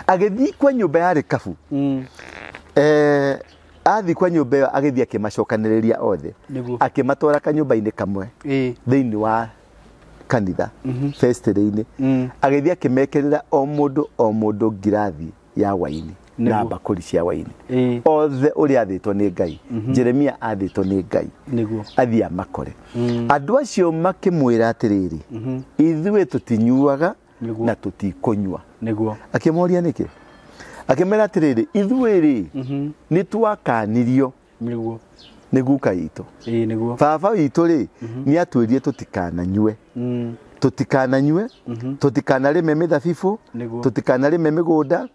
Agethi kwa nyumba ya rekabu. Athi kwa nyumba yo agethi akimacokaniriria othe. Akimatwara kanyumba-ini kamwe. Thiini wa kanitha. Festival-ini. Agethi akimekerera o mundu ngirathi ya waini. Na bakuri cia waini. Othe uri athitwo ni Ngai. Jeremia athitwo ni Ngai. Athia makore. Andu acio makimwira atiriri. Ithuĩ tutinyuaga na tutikunywa. Akimoria niki? Akimera atiriri ithuĩ ni twakanirio. Ni guka itu. Baba witu ri ni atwirie tutikananyue. Tutikananyue, tutikanarime mithabibu, tutikanarime migunda,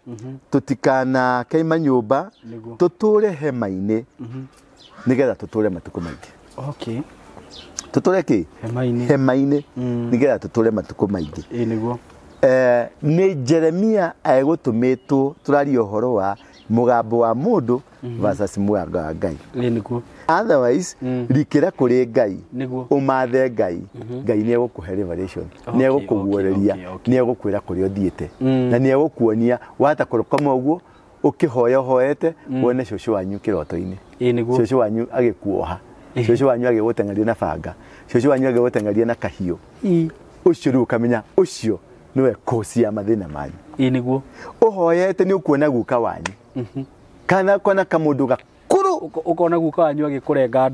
tutikana keima nyumba, tuture hema-ini. Nigetha tuture matuko maingi. Okay. Tuture ki? Hema-ini. Nigetha tuture matuko maingi. Ni Jeremia egutumitwo turaria uhoro wa mugambo wa mundu versus mugambo wa Ngai. Otherwise, rikira kuri Ngai, umathe Ngai, Ngai ni egukuhe revelation, ni egukuguoreria, ni egukwira kuri uthiite, na ni egukuonia wata kurukoma uguo ukihoya hoete wone shosho wanyu kiroto-ini. Shosho wanyu agikuoha, shosho wanyu agigutengeria na banga, shosho wanyu agigutengeria na kahiu. Ucio ru kamenya ucio niwe kosi ya mathina manyu. Uhoyete ni ukuona guka wanyu. Kana kona kamundu gakuru ukona guka wanyu agikurenga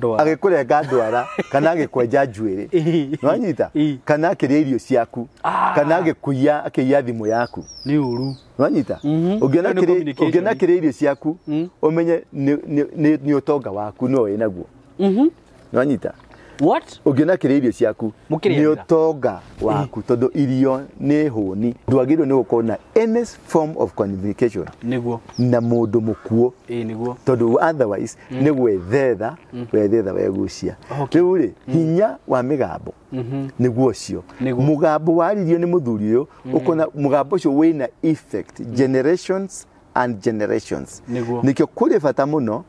ndwara kana agikwenja njuiri. Nwanyita kana akiria irio ciaku kana agikuia akiia thimu yaku. Ni uru. Nwanyita ungiona akiria irio ciaku umenye ni utonga waku no we naguo. Nwanyita what? Ungiona akiria irio ciaku ni utonga waku tondu irio ni huni. Ndwagirwo ni gukona any form of communication na mundu mukuo. Tondu otherwise ni gwethetha wegucia. Riu ri hinya wa migambo niguo cio. Mugambo waririo ni muthuri uyu ukona mugambo ucio wina effect generations and generations. Nikyo kuri bata muno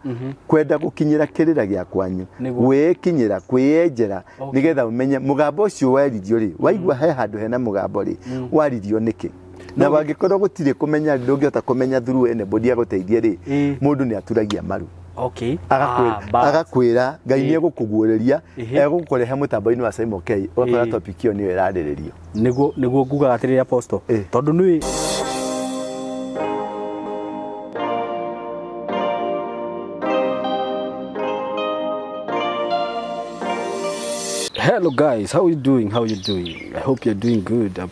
kwenda gukinyira kirira gia kwanyu, gwikinyira kwiyenjera nigetha umenye mugambo ucio waririo ri waigua he handu hena mugambo ri waririo niki. Na wangikorwo gutire kumenya ndungihota kumenya through anybody aguteithia ri mundu ni aturagia maru. Okay. Agakwira Ngai ni egukuguoreria egukurehe mutambo-ini wa SYMO K ukora topic iyo niyo irariririo. Niguo nguga atiriri apostle tondu ni hello guys, how you doing? I hope you're doing good. I'm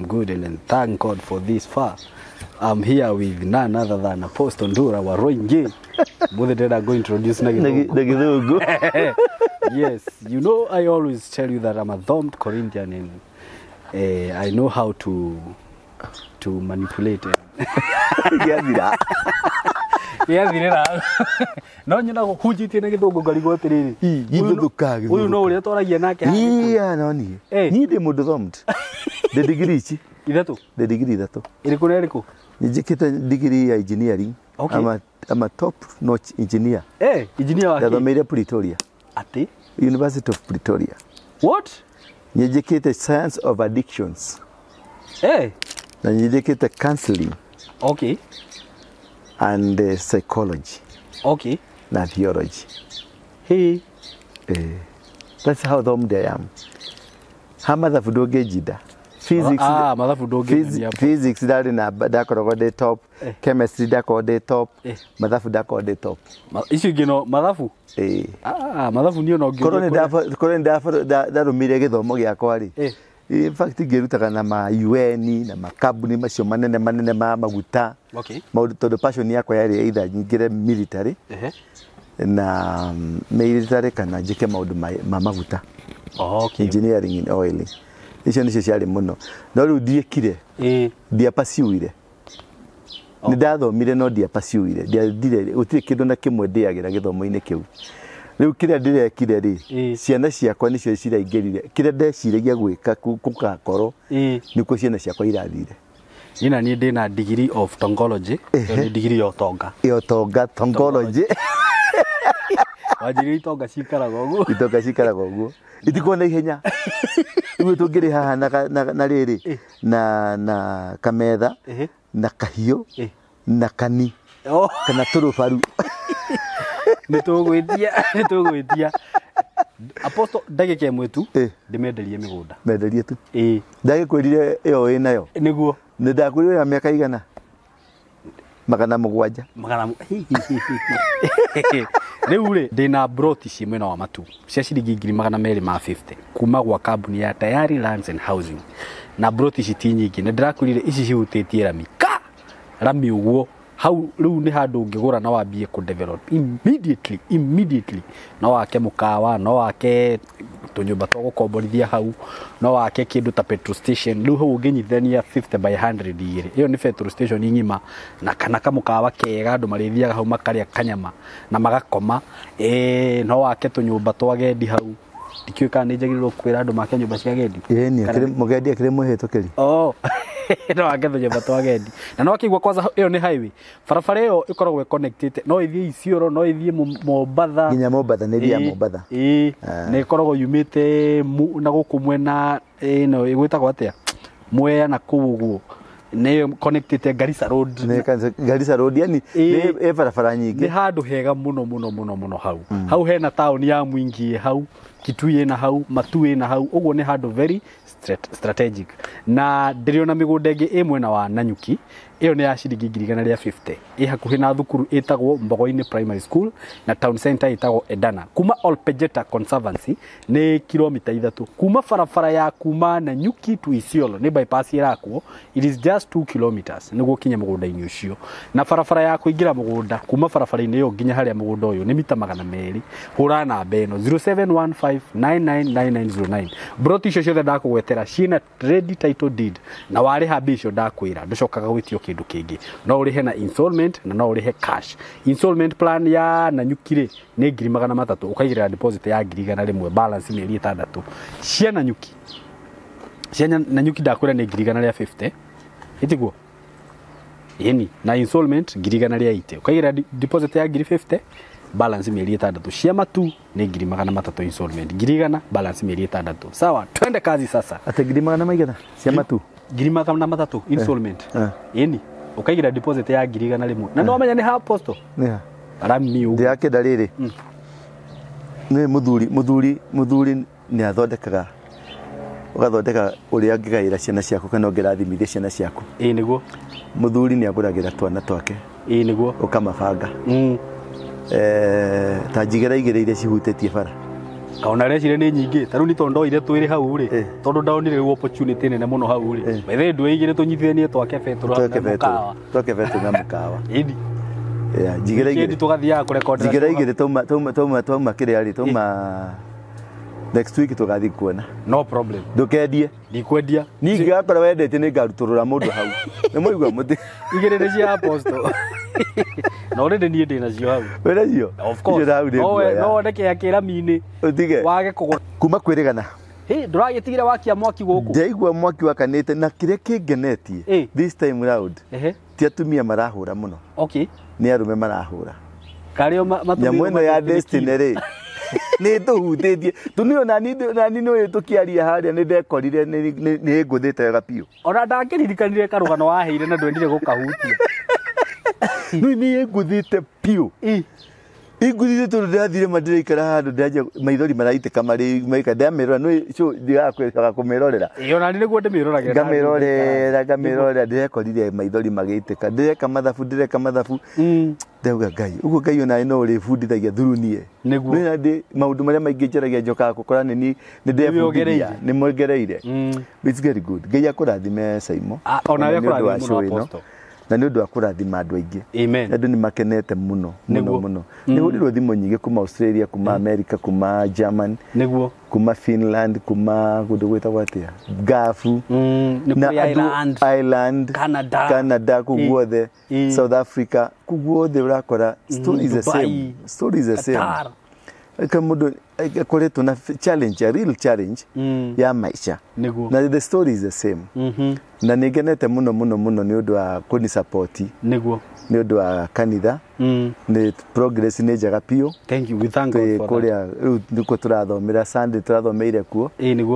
good and then thank God for this far. I'm here with none other than Apostle Ndura wa Roinge. Mother did I go introduce Nagidogo. Yes, you know I always tell you that I'm a thumbed Corinthian and I know how to manipulate. No nyina hujite na githugu ngarigo atiriri githukaga uyu no uria toragia nake no ni ndi mundu thumbed the degree ici ithatu the degree ithatu iriku na iriku njikite degree ya engineering. I'm a top notch engineer. Engineer wa Ndathomire Pretoria ati University of Pretoria. What? Njikite science of addictions. Na njikite counseling. Okay. And psychology. Okay. Na theology. Hey. That's how thumbed I am. Hamathabu ndungijida. Physics. Mathabu ndungijida. Physics ndari na ndakoragwo ndi top. Chemistry ndakoragwo ndi top. Mathabu ndakoragwo ndi top. Icio ngino mathabu? Mathabu nio no ngiro. Korwo ndarumire githomo giakwa ri. In fact ngirutaga na ma UN na makambuni macio manene ma maguta. Okay. Maundu tondu passion yakwa yari either nyingire military. Na military kana njike maundu ma maguta. Okay. Engineering in oil. Icio nicio ciari muno. No riu ndiekire. Ndiapasiuire. Ni ndathomire no ndiapasiuire. Ndiathire utire kindu na kimwe ndiagira githomo-ini kiu. Riu kire ndirekire ri ciana ciakwa nicio ciraingirire kire ndeciragia gwika kugakorwo nikuo ciana ciakwa irathire. Nina ni ndina degree of tongology, ni degree ya tonga. Tongology. Wajiri tonga cikaraga uguo. Itonga cikaraga uguo. Itikona ihenya. Riu tungiri haha na riri na kametha na kahiũ na kani kana tũrũbaru nĩtũgwĩtia Apostle ndagĩka ĩmwe tu ndĩmenderie mĩgũnda menderie tu ndagĩkwĩrire ĩyo wĩ nayo nĩguo nĩndakwĩrire ya mĩaka igana 700 rĩu rĩ ndĩna broti ci mwena wa matu cia ciringi 250 kuma gwa kambuni ya Tayari Lands and Housing na broti ci ti nyingĩ na ndĩrakwĩrire ici cihutĩtie rami ũguo hau rĩu nĩ handũ ũngĩgũra na wambie ku develop immediately no wake mũkawa no wake tũnyũmba twa gũkomborithia hau no wake kĩndũ ta petrol station rĩu hau ũngĩnyithania 50 by 100 igĩrĩ ĩyo nĩ petrol station ng'ima na kana kamũkawa kega andũ marĩthiaga hau makarĩa kanyama na magakoma no wake tũnyũmba twa gendi hau ndikiũĩ kana nĩ njagĩrĩirwo kwĩra andũ make nyũmba cia gendi mũgendi akĩrĩ mũhĩtũkĩri no wake tũnyũmba twa gendi na no akĩigua kwanza ĩyo nĩ highway barabara ĩyo ĩkoragwo connected no ĩthiĩ Isiolo no ĩthiĩ Mombatha nginya Mombatha nĩ ĩthiĩ Mombatha nĩ ĩkoragwo yumĩte na gũkũ mwena ĩno ĩgwĩtagwo atĩa Mwea na kũu ũguo nĩ connected Garissa Road yani nĩ barabara nyingĩ nĩ handũ hega mũno hau hena taũni ya Mwingi hau Kitui na hau Matue na hau ũguo nĩ handũ very strategic na ndĩrĩona mĩgũnda ĩngĩ ĩ mwena wa Nanyuki ĩyo nĩ ya ciringi 150 ĩ hakuhĩ na thukuru ĩtagwo Mbogo-inĩ Primary School na town center ĩtagwo Edana kuma Olpejeta Conservancy nĩ kilomita 3 kuma barabara ya kuma Nanyuki to Isiolo nĩ bypass ĩrakwo it is just 2 kilometers nĩguo kinya mũgũnda-inĩ ũcio na barabara ya kũingĩra mũgũnda kuma barabara-inĩ ĩyo nginya harĩa mũgũnda ũyũ nĩ mita 200 hũra namba ĩno 0715999909 broti icio ciothe ndakũgwetera ciĩna ready title deed na warĩha mbia icio ndakwĩra ndũcokaga gwĩtio kĩndũ kĩngĩ no ũrĩhe na installment na no ũrĩhe cash installment plan ya Nanyuki nĩ 300 ũkaigĩrĩra deposit ya 100 balance mĩeri 6 cia Nanyuki ndakwĩra nĩ 150 itiguo yeni na installment 180 ũkaigĩrĩra deposit ya 150 balance mĩeri 6 cia matu nĩ 300 installment 100 balance mĩeri 6 sawa twende kazi sasa ate 300 cia matu 300 installment yeni ũkaigĩrĩra deposit ya 100 na no amenya nĩ ha Apostle nĩ rami ũguo ndĩrakĩenda rĩrĩ nĩ mũthuri nĩ athondekaga ũgathondeka ũrĩa angĩgaĩra ciana ciaku kana ũngĩrathimithia ciana ciaku nĩguo mũthuri nĩ agũragĩra twana twake nĩguo ũkamabanga ta njigĩra igĩrĩ iria cihutĩtie bara kaona recire nĩ nyingĩ tarũ nĩ tondũ ire twĩrĩ hau rĩ tondũ ndaonire opportunity nene mũno hau rĩ wethe ndũ igĩrĩ tũnyithithanie twake betũra na mũkawa indi njigĩra igĩrĩ tũgathiaga kũrekoda njigĩra igĩrĩ tuma kĩrĩa rĩ tuma next week tũgathiĩ kuona no problem ndũkendie ndikwendia ningĩ gakora wendete nĩ ngarutũrũra mũndũ hau nĩ mũigua mũtĩ igĩrĩ nĩ cia Apostle no already niĩ ndĩna cio hau wĩra cio of course no woneke akĩra mini ũtige wage kũgũra kuma kwĩrĩgana ndũragĩtigire wakia mwaki gũkũ ndaigua mwaki wakanĩte na kĩrĩa kĩngenetie this time round ti atumia marahũra mũno nĩ arũme marahũra nyamũ ĩno ya destiny rĩ nĩ tũhutĩtie tũnio nani nĩ tũkĩaria harĩa nĩ ndekorire nĩ ngũthĩte wega biũ ona ndakĩririkanire karũgano waheire na ndwendire gũkahutia nĩ ngũthĩte biũ ingũthĩte tondũ ndĩrathire mandĩraikara handũ ndĩranjia maithori maraitĩka marĩ ndamĩrora no ndigakwĩraga kũmĩrorera ona nĩ nĩguo ndĩmĩroragĩra ngamĩrorera ndĩrekorire maithori magĩitĩka ndĩreka mathabu ndauga Ngai ũguo Ngai ona no ũrĩbundithagia through niĩ nĩguo maũndũ marĩa maingĩ njaragia njokaga gũkora nĩ ndĩrebundithia nĩ mongereire it's very good Ngai akũrathime SYMO ona we akũrathime Apostle na nĩ ũndũ wa kũrathima andũ aingĩ amen andũ nĩ makenete mũno nĩ hũrirwo thimũ nyingĩ kuma Australia kuma America kuma Germany nĩguo kuma Finland kuma kũndũ gwĩtagwo atĩa Gafu na Ireland Canada kũu guothe South Africa kũu guothe ũrakora stories the same ka mũndũ koretwo na challenge, a real challenge ya maisha. Na the story is the same. Na nigenete muno ni undu wa kuni support. Ni undu wa kanitha. Ni progress ni njega pio. Thank you. We thank God for that. Niko turathomera Sunday turathomeire kuo.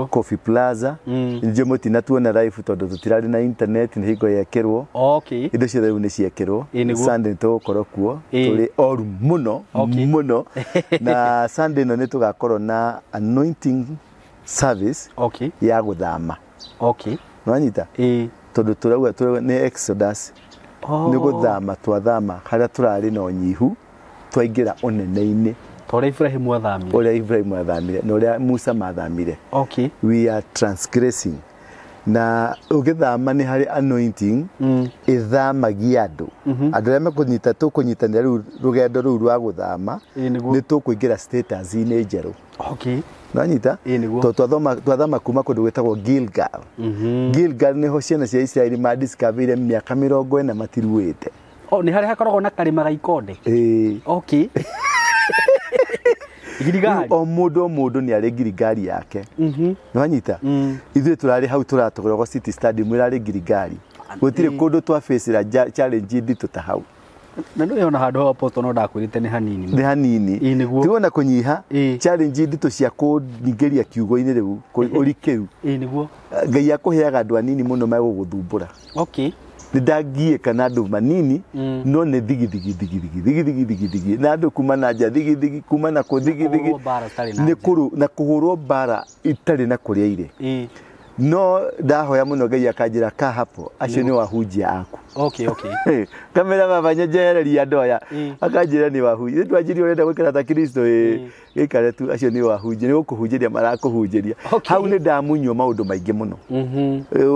Coffee Plaza. Nje mutina tuona live tondu tutirari na internet ni higo yekirwo. Okay. Indo ciothe ni ciekirwo. Sunday tugukorwo kuo. Turi oru muno muno. Na Sunday no ni tugakorwo na anointing service ya guthama. Nwanyita? Tondu turauga ni Exodus. Ni guthama twathama haria turari no nyihu twaingira onene-ini. Tora Ibrahim athamire. Ora Ibrahim athamire no ria Musa mathamire. We are transgressing. Na ugithama ni hari anointing ithamagia andu. Andu aria mekunyita tukunyitanira rugendo ruru rwa guthama ni tukuingira status ine njeru. Nanyita? Twathama kuma kundu gwetagwo Gilgal. Gilgal niho ciana cia Israeli madiscoveire miaka 40 matiruite. Ni hari hakoragwo na karima ga ikonde. Girigari. O mundu ni ari girigari yake. Nanyita? Ithuĩ turari hau turatogorwo City Stadium irari girigari. Gutire kundu twa face challenge nditu ta hau. Na ndio ona handu apostle no ndakwirite ni hanini. Ni hanini. Tiwona kunyiha challenge nditu cia kunyigeria kiugo-ini riu urikiu. Niguo. Ngai akuheaga andu anini muno maguguthumbura. Nidagie kana andu manini no ne digi na andu kuma na nja digi kuma na digi ni kuru na kuhurwo bara itari na kuria ire. No ndahoya muno Ngai akanjira ka hapo acio ni wahunjia aku. Kamera baba nyejereria ndoya akanjira ni wahunjia twanjiri urenda gwikara ta Kristo gikare tu acio ni wahunjia ni gukuhunjiria marakuhunjiria. Hau ni ndamunywa maundu maingi muno.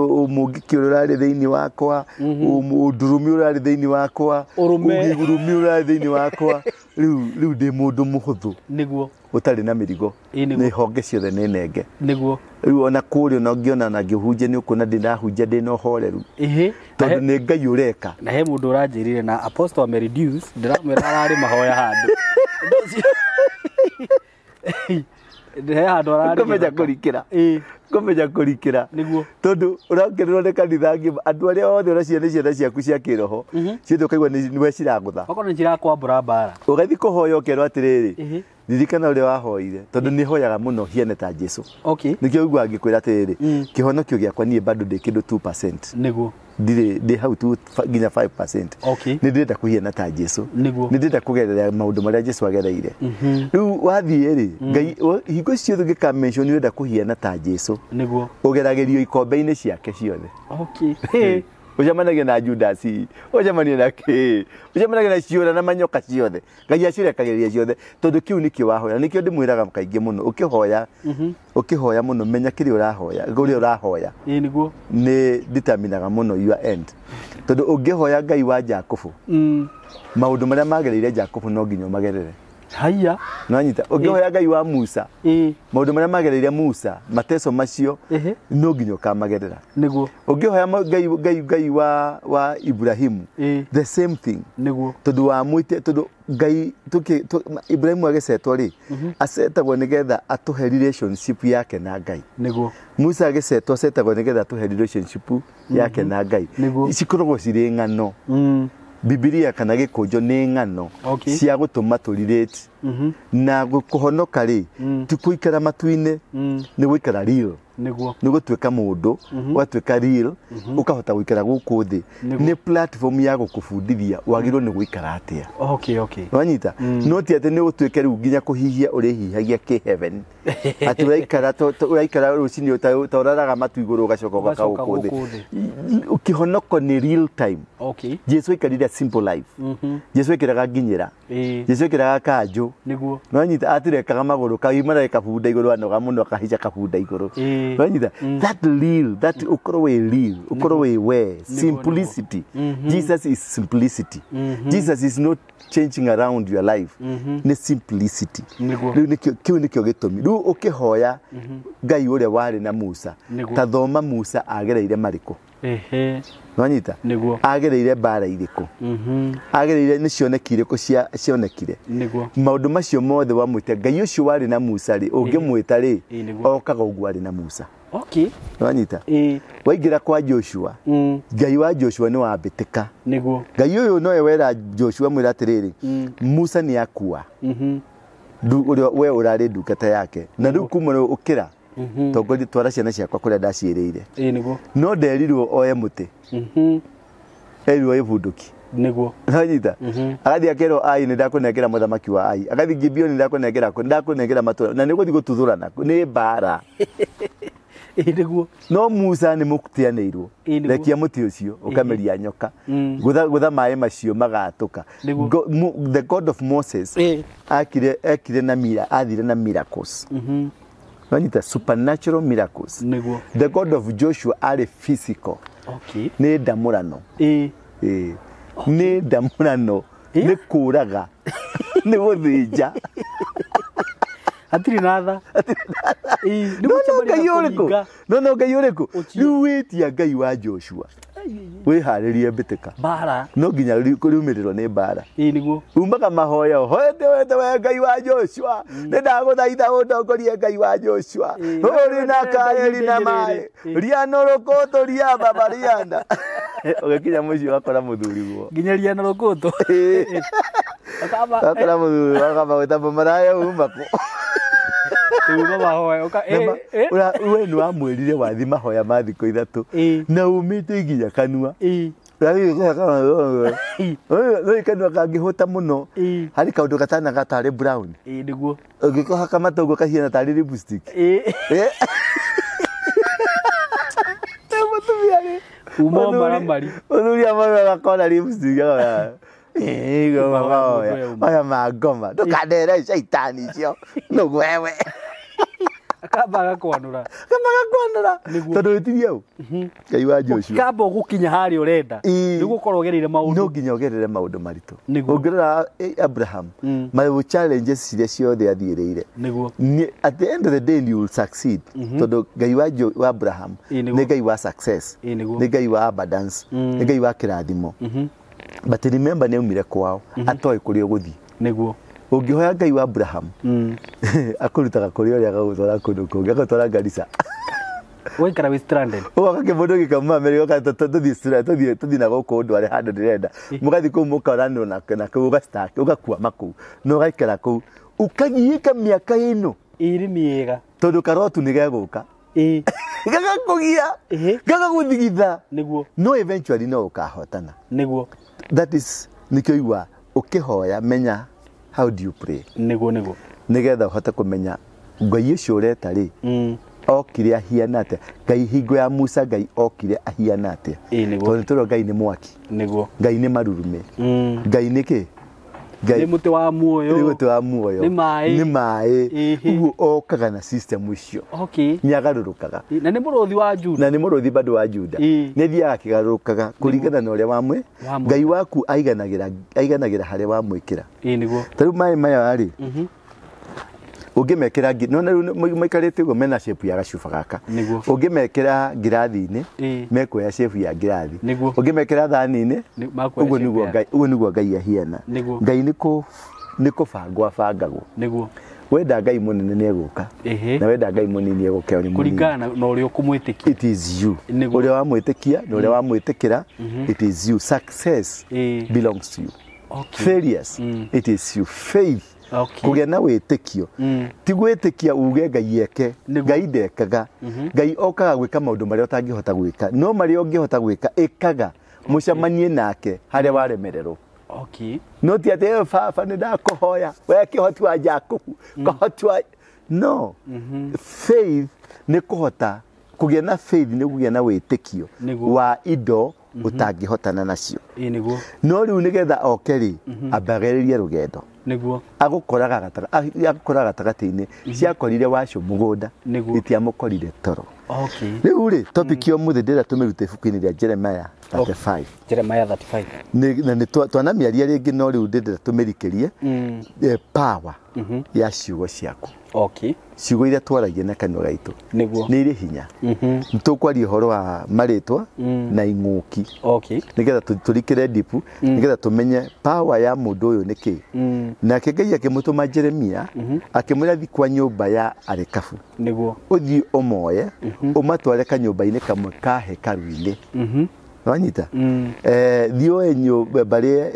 Umugiki urari thiini wakwa, udurumi urari thiini wakwa, ugigurumi urari thiini wakwa. Riu ndi mundu muhuthu niguo utari na mirigo ni honge ciothe ni nenge niguo riu ona kuri no ngiona na ngihunjia ni ukuna ndinahunjia ndina horeru tondu ni Ngai ureka na he mundu uranjirire na apostle ame reduce ndiramwira arari mahoya handu he handu arari komenya kurikira niguo tondu urangererwo ni kanitha ngima andu aria othe uraciana ciana ciaku cia kiroho ciothe ukaigua niwe ciragutha okorwo ni cirakwambura mbara ugathi kuhoya ukerwo atiriri ririkana uria wahoire tondu ni hoyaga muno hiane ta Jesu nikio igwa ngikwira atiriri kihonokio giakwa nie bado ndi kindu 2% niguo ndi hau tu nginya 5% ni ndenda kuhiana ta Jesu ni ndenda kugerera maundu maria Jesu agereire riu wathie ri Ngai hingo ciothe ngika mention ndenda kuhiana ta Jesu niguo ugeragerio ikombe-ini ciake ciothe ujamanagia na Judasi ujamania na ki ujamanagia na ciora na manyoka ciothe Ngai acirekageria ciothe tondu kiu nikio wahoya nikio ndimwiraga kaingi muno ukihoya muno menya kiri urahoya guri urahoya niguo ni determinaga muno your end tondu ungihoya Ngai wa Jakubu maundu maria magereire Jakubu no nginyo magerere haya nwanyita ungihoya Ngai wa Musa maundu maria magereire Musa mateso macio no nginyo kamagerera niguo ungihoya Ngai wa Ibrahimu the same thing niguo tondu wa mwite tondu Ngai Ibrahimu agesetwo ri asetagwo nigetha atuhe relationship yake na Ngai niguo Musa agesetwo asetagwo nigetha atuhe relationship yake na Ngai cikoragwo ciri ng'ano Biblia kana gikunjo ni ng'ano cia gutuma turirate na kuhonoka ri ti kuikara matu-ini ni guikara real niguo ni gutwika mundu watwika real ukahota guikara guku thi ni platform ya gukubundithia wagirwo ni guikara atia wanyita no ti ate ni gutwike riu nginya kuhihia uri hihagia ki heaven ati uraikara rucini utararaga matu iguru ugacoka ugaka guku thi ukihonoko ni real time Jesu ikarire simple life Jesu ikiraga nginyira Jesu ikiraga kanju niguo wanyita atirekaga maguru kaimara kabunda iguru anoga muno akahica kabunda iguru wanyita that real that ukoro real ukoro we simplicity Jesus is simplicity Jesus is not changing around your life ni simplicity kiu nikio gitumi riu ukihoya Ngai uria wari na Musa ta thoma Musa agereire mariko Nwanyita niguo agereire bara iriko agereire ni cionekire ko cionekire niguo maundu macio mothe wa mwite Ngai ucio wari na Musa ri ungimwita ri okaga ugwa ri na Musa. Okay. Nwanyita waingira kwa Joshua Ngai wa Joshua ni wabitika niguo Ngai uyu no wera Joshua mwira atiriri Musa ni akua we urari ndungata yake na riu kuma ukira tongori twara ciana ciakwa kuria ndaciireire niguo no nderirwo oye muti erirwo ibunduki niguo Nwanyita agathi akero ai ni ndakunengera muthamaki wa ai agathi Gibeoni ndakunengera matura na niguo thigututhurana ni bara niguo no Musa ni mukutianirwo rekia muti ucio ukameria nyoka gutha mai macio magatuka the God of Moses akire na mira athire na miracles Nwanyita supernatural miracles niguo the God of Joshua are physical ni ndamurano ni ndamurano ni kuraga ni guthinja atiri natha no Ngai uriku riu witia Ngai wa Joshua wiharirie mbitika bara no nginya kuriumirirwo ni bara niguo umaga mahoya hoete we Ngai wa Joshua ni ndaguthaitha undongorie Ngai wa Joshua uri na kaeri na mai riano rokoto ria baba rianda ugikinya mucio wakora muthuriguo nginya riano rokoto akaba muthuri akaba wetamba maraya umako Baba hoya oka we ni wamwirire wathi mahoya ma thiko ithatu na umite nginya kanua no kanua kangihota muno hari kaundu gatana gatari brown niguo ugikoha kama togo kahiana tari lipstick uma maramari uthuri amwe gakona lipstick go mama oya magoma ndukandere shaitani cio no wewe akabaga kwanura tondu witirie au Ngai wa Joshua kamba gukinya hari urenda niguo korwo gereire maundu no nginya ugerere maundu maritu ungirora Abraham my challenges ciria ciothe athireire niguo at the end of the day you will succeed tondu Ngai wa Abraham ni Ngai wa success ni Ngai wa abundance ni Ngai wa kirathimo but remember ne umire kwao atoy kuri uguthi niguo ungihoya Ngai wa Abraham akurutaga kuri uri agagutwara kundu kungi agutwara Garissa we kara we stranded wakake mundu gikama America tuthi na guku ndware handu ndirenda mugathi ku mukarano na kuga stack ugakua maku no gaikara ku ukagiika miaka ino iri miega tondu karotu ni geguka gagakugia gagaguthigitha niguo no eventually no ukahotana niguo that is nikyo iwa ukihoya menya how do you pray niguo nigetha uhote kumenya Ngai ucio ureta ri okire ahiana atia Ngai hingo ya Musa Ngai okire ahiana atia tondu toro Ngai ni mwaki niguo Ngai ni marurume Ngai ni ki ni muti wa muoyo ni mai uguo okaga na system icio ni agarurukaga na ni muruthi wa Juda na ni muruthi bado wa Juda ni thiaga kigarurukaga kuringana na uria wamwe Ngai waku aiganagira haria wamwikira niguo tariu mai maya ari ungimekira nona maikarite go mena shape ya gacuba gaka ungimekira ngirathi-ini mekuoya shape ya ngirathi ungimekira thani-ini uguo niguo Ngai ahiana Ngai ni kubangwo bangagwo wenda Ngai munene ni eguka na wenda Ngai munini egukeo ni kuringana na uria ukumwitikia it is you uria wamwitikia na uria wamwitikira it is you success belongs to you failures it is you faith kugia na witikio ti gwitikia uge Ngai eke Ngai ndekaga Ngai okaga gwika maundu maria utangihota gwika no maria ungihota gwika ikaga mucamanie nake haria waremererwo no ti ate baba ni ndakuhoya we kihoti wa Jakubu kohoti wa no faith ni kuhota kugia na faith ni kugia na witikio wa indo utangihotana nacio no riu nigetha okeri ambagiririe rugendo agukoraga gatagati-ini ciakorire wacio mugunda itiamukorire toro riu ri topic yo muthe ndira tumirute ibuku-ini ria Jeremiah 35 na ni twana miaria ringi no riu ndira tumirikirie power ya ciugo ciaku. Okay. Ciugo iria twaragia na kanua gaitu nĩ irĩ hinya. Tũkwaria ũhoro wa marĩtwa na ing'ũki. Okay. Nĩgetha tũrikĩre ndipu, nĩgetha tũmenye power ya mũndũ ũyũ nĩ kĩ. Nake Ngai akĩmũtũma Jeremia akĩmwĩra thiĩ kwa nyũmba ya arekabu. Ũthiĩ ũmoye ũmatware kanyũmba-inĩ kamwe ka hekaru-inĩ. Wanyita? Thiĩ oe nyũmba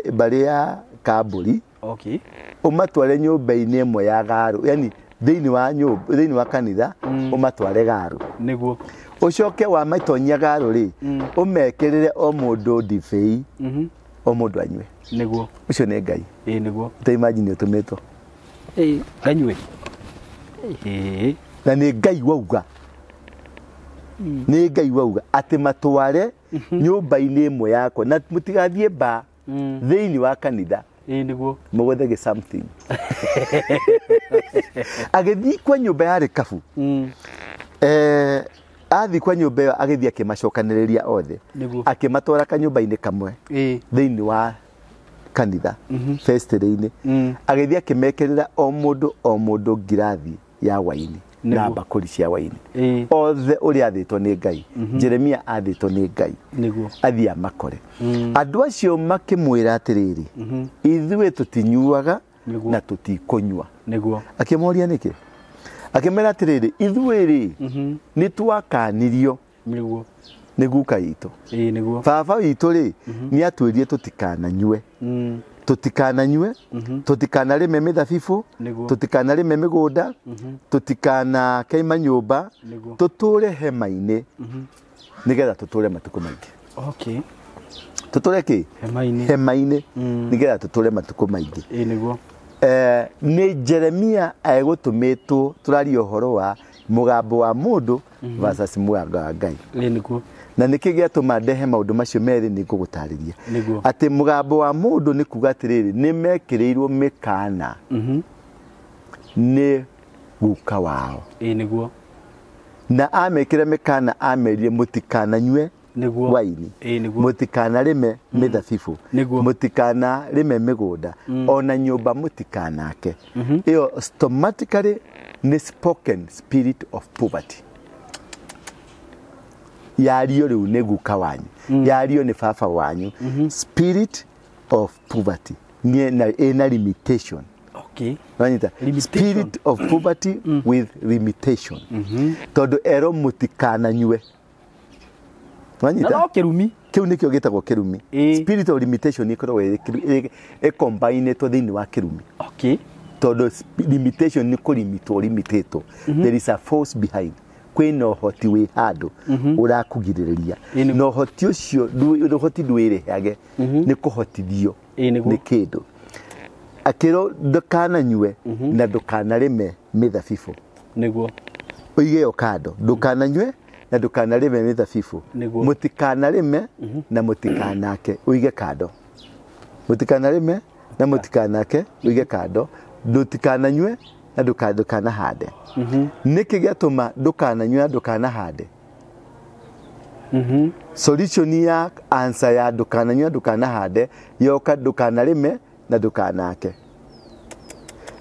barĩ ya kambũri. Okay. Ũmatware nyũmba-inĩ ĩmwe ya garu, yani thĩinĩ wa kanitha ũmatware garu. Ũcoke wa matonyia garu rĩ ũmekĩrĩre o mũndũ ndibei o mũndũ anyue. Ũcio nĩ Ngai. Ta imagine ũtũmĩtwo. Anyue. Na nĩ Ngai wauga. Nĩ Ngai wauga atĩ matware nyũmba-inĩ ĩmwe yakwa na mũtigathiĩ mba thĩinĩ wa kanitha. Mũgwethage something. Agĩthiĩ kwa nyũmba ya arekabu. Athiĩ kwa nyũmba ĩyo agĩthiĩ akĩmacokanĩrĩria othe. Akĩmatwara kanyũmba-inĩ kamwe thĩinĩ wa kanitha festival-inĩ. Agĩthiĩ akĩmekĩrĩra o mũndũ ngirathi ya waini na bakũri cia waini. Othe ũrĩa athĩtwo nĩ Ngai. Jeremia athĩtwo nĩ Ngai. Athiĩ amakore. Andũ acio makĩmwĩra atĩrĩrĩ, ithuĩ tũtinyuaga na tũtikũnyua. Akĩmoria nĩkĩ? Akĩmera atĩrĩrĩ, ithuĩ rĩ nĩ twakanirio nĩ guka witũ. Baba witũ rĩ nĩ atwĩrire tũtikananyue. Tũtikananyue, tũtikanarĩme mĩthabibũ, tũtikanarĩme mĩgũnda, tũtikanakeima nyũmba, tũtũre hema-inĩ nĩgetha tũtũre matukũ maingĩ. Okay. Tũtũre kĩ? Hema-inĩ nĩgetha tũtũre matukũ maingĩ. Nĩ Jeremia egũtũmĩtwo tũraria ũhoro wa mũgambo wa mũndũ versus mũgambo wa Ngai. Na nĩkĩ gĩatũma ndehe maũndũ macio merĩ nĩ ngũgũtarĩria. Atĩ mũgambo wa mũndũ nĩ kuga atĩrĩrĩ nĩ mekĩrĩirwo mĩkana nĩ guka wao. Na amekĩra mĩkana amerire mũtikananyue waini, mũtikanarĩme mĩthabibũ, mũtikanarĩme mĩgũnda, ona nyũmba mũtikanake. Ĩyo automatically nĩ spoken spirit of poverty. Yario rĩu nĩ guka wanyu, yario nĩ baba wanyu. Spirit of poverty ĩna limitation. Okay. Spirit of poverty with limitation. Tondũ ero mũtikananyue. No Kirumi. Kĩu nĩkĩo gĩtagwo Kirumi. Spirit of limitation ĩkoragwo ĩcombinĩtwo thĩinĩ wa Kirumi. Okay. Tondũ limitation nĩ kũlimitwo. There is a force behind. Kwĩna ũhoti wĩ handũ ũrakũgirĩrĩria. Na ũhoti ũcio ũhoti ndwĩrehage nĩ kũhotithio nĩ kĩndũ. Akĩrwo ndũkananyue na ndũkanarĩme mĩthabibũ. Ũige yo kando. Ndũkananyue na ndũkanarĩme mĩthabibũ. Mũtikanarĩme na mũtikanake. Ũige kando. Mũtikanarĩme na mũtikanake. Ũige kando. Ndũtikananyue na ndũkanahande. Nĩkĩ gĩatũma ndũkananyue na ndũkanahande? Solution ya answer ya ndũkananyue na ndũkanahande yoka ndũkanarĩme na ndũkanake.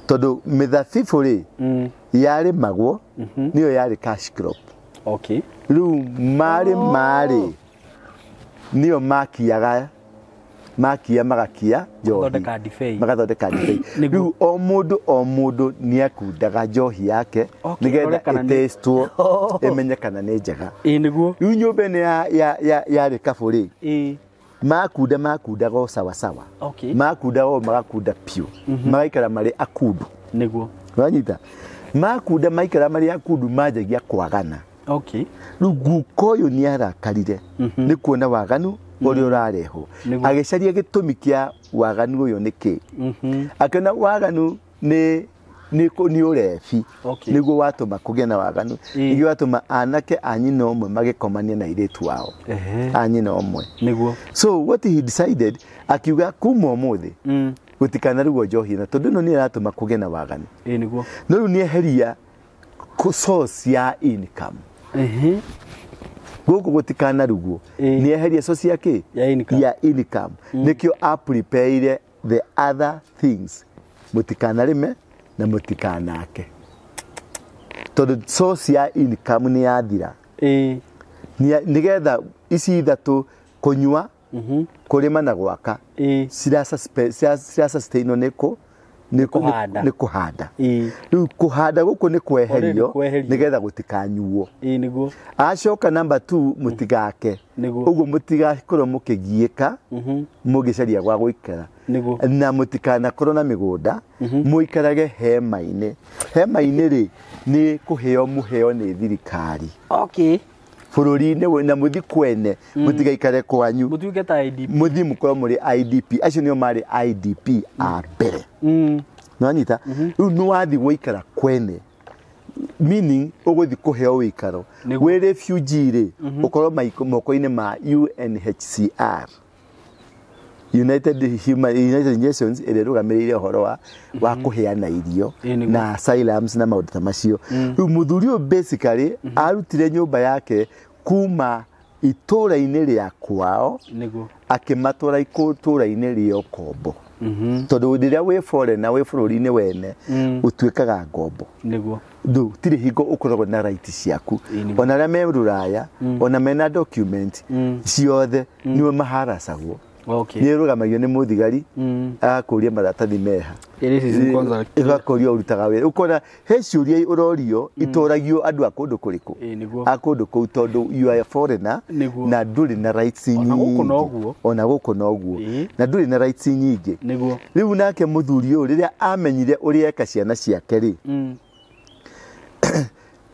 Tondũ mĩthabibũ rĩ yarĩmagwo nĩyo yarĩ cash crop. Okay. Rĩu marĩ nĩyo makia magakia njohi, magathondeka ndibei. Rĩu o mũndũ nĩ akundaga njohi yake nĩgetha ĩtestwo ĩmenye kana nĩ njega. Rĩu nyũmba-inĩ ya rĩkabũ rĩ makundaga o sawa. Makundaga o magakunda piũ, magaikara marĩ akundu. Wanyita? Makunda maikara marĩ akundu manjagia kwagana. Rĩu guka ũyũ nĩ arakarire nĩ kuona waganu ũrĩa ũrarehwo. Agĩcaria gĩtũmi kĩa waganu ũyũ nĩkĩ. Akĩona waganu nĩ ũrebi nĩguo watũma kũgĩe na waganu, nĩguo watũma anake a nyina ũmwe magĩkomania na airĩtu wao a nyina ũmwe. So what he decided akiuga kuma ũmũthĩ gũtikanarugwo njohi ĩno tondũ ĩno nĩ ĩratũma kũgĩe na waganu. No rĩu nĩ eheria source ya income. Gũkũ gũtikanarugwo nĩ eheria source ya kĩ? Ya income. Nĩkĩo a prepare the other things. Mũtikanarĩme na mũtikanake tondũ source ya income nĩ yathira nĩgetha ici ithatũ kũnyua kũrĩma na gwaka cira sustain nĩ kũhanda rĩu kũhanda gũkũ nĩ kweherio nĩgetha gũtikanyuo acoka number 2 mũtigake ũguo mũtigakorwo mũkĩgiĩka mũgĩcaria gwa gũikara na mũtikanakorwo na mĩgũnda mũikarage hema-inĩ rĩ nĩ kũheo mũheo nĩ thirikari bũrũri-inĩ na mũthi kwene mũtigaikare kwanyu mũthi mũkorwo mũrĩ IDP acio nĩo marĩ IDP a mbere nĩwanyita rĩu nĩwathi gũikara kwene meaning ũgũthi kũheo wĩikaro wĩ refugee rĩ ũkorwo moko-inĩ ma UNHCR United Nations ĩrĩa ĩrũgamĩrĩire ũhoro wa kũheana irio na asylums na maũndũ ta macio rĩu mũthuri ũyũ basically arutire nyũmba yake kuma itũra-inĩ rĩa kwao akĩmatwara itũra-inĩ rĩa Kombo tondũ rĩrĩa wĩ foreigner wĩ bũrũri-inĩ wene ũtuĩkaga ngombo tirĩ hingo ũkoragwo na right ciaku ona arĩa me rũraya ona mena document ciothe nĩwe maharacagwo nĩ rũgamagio nĩ mũthigari agakũria maratathi meha ĩgakorio ũrutaga wĩra ũkona he ciũria ũrorio itoragio andũ a kũndũ kũrĩkũ a kũndũ kũu tondũ you are a foreigner na ndũrĩ na rights nyingĩ ona gũkũ noguo na ndũrĩ na rights nyingĩ rĩu nake mũthuri ũyũ rĩrĩa amenyire ũrĩa eka ciana ciake rĩ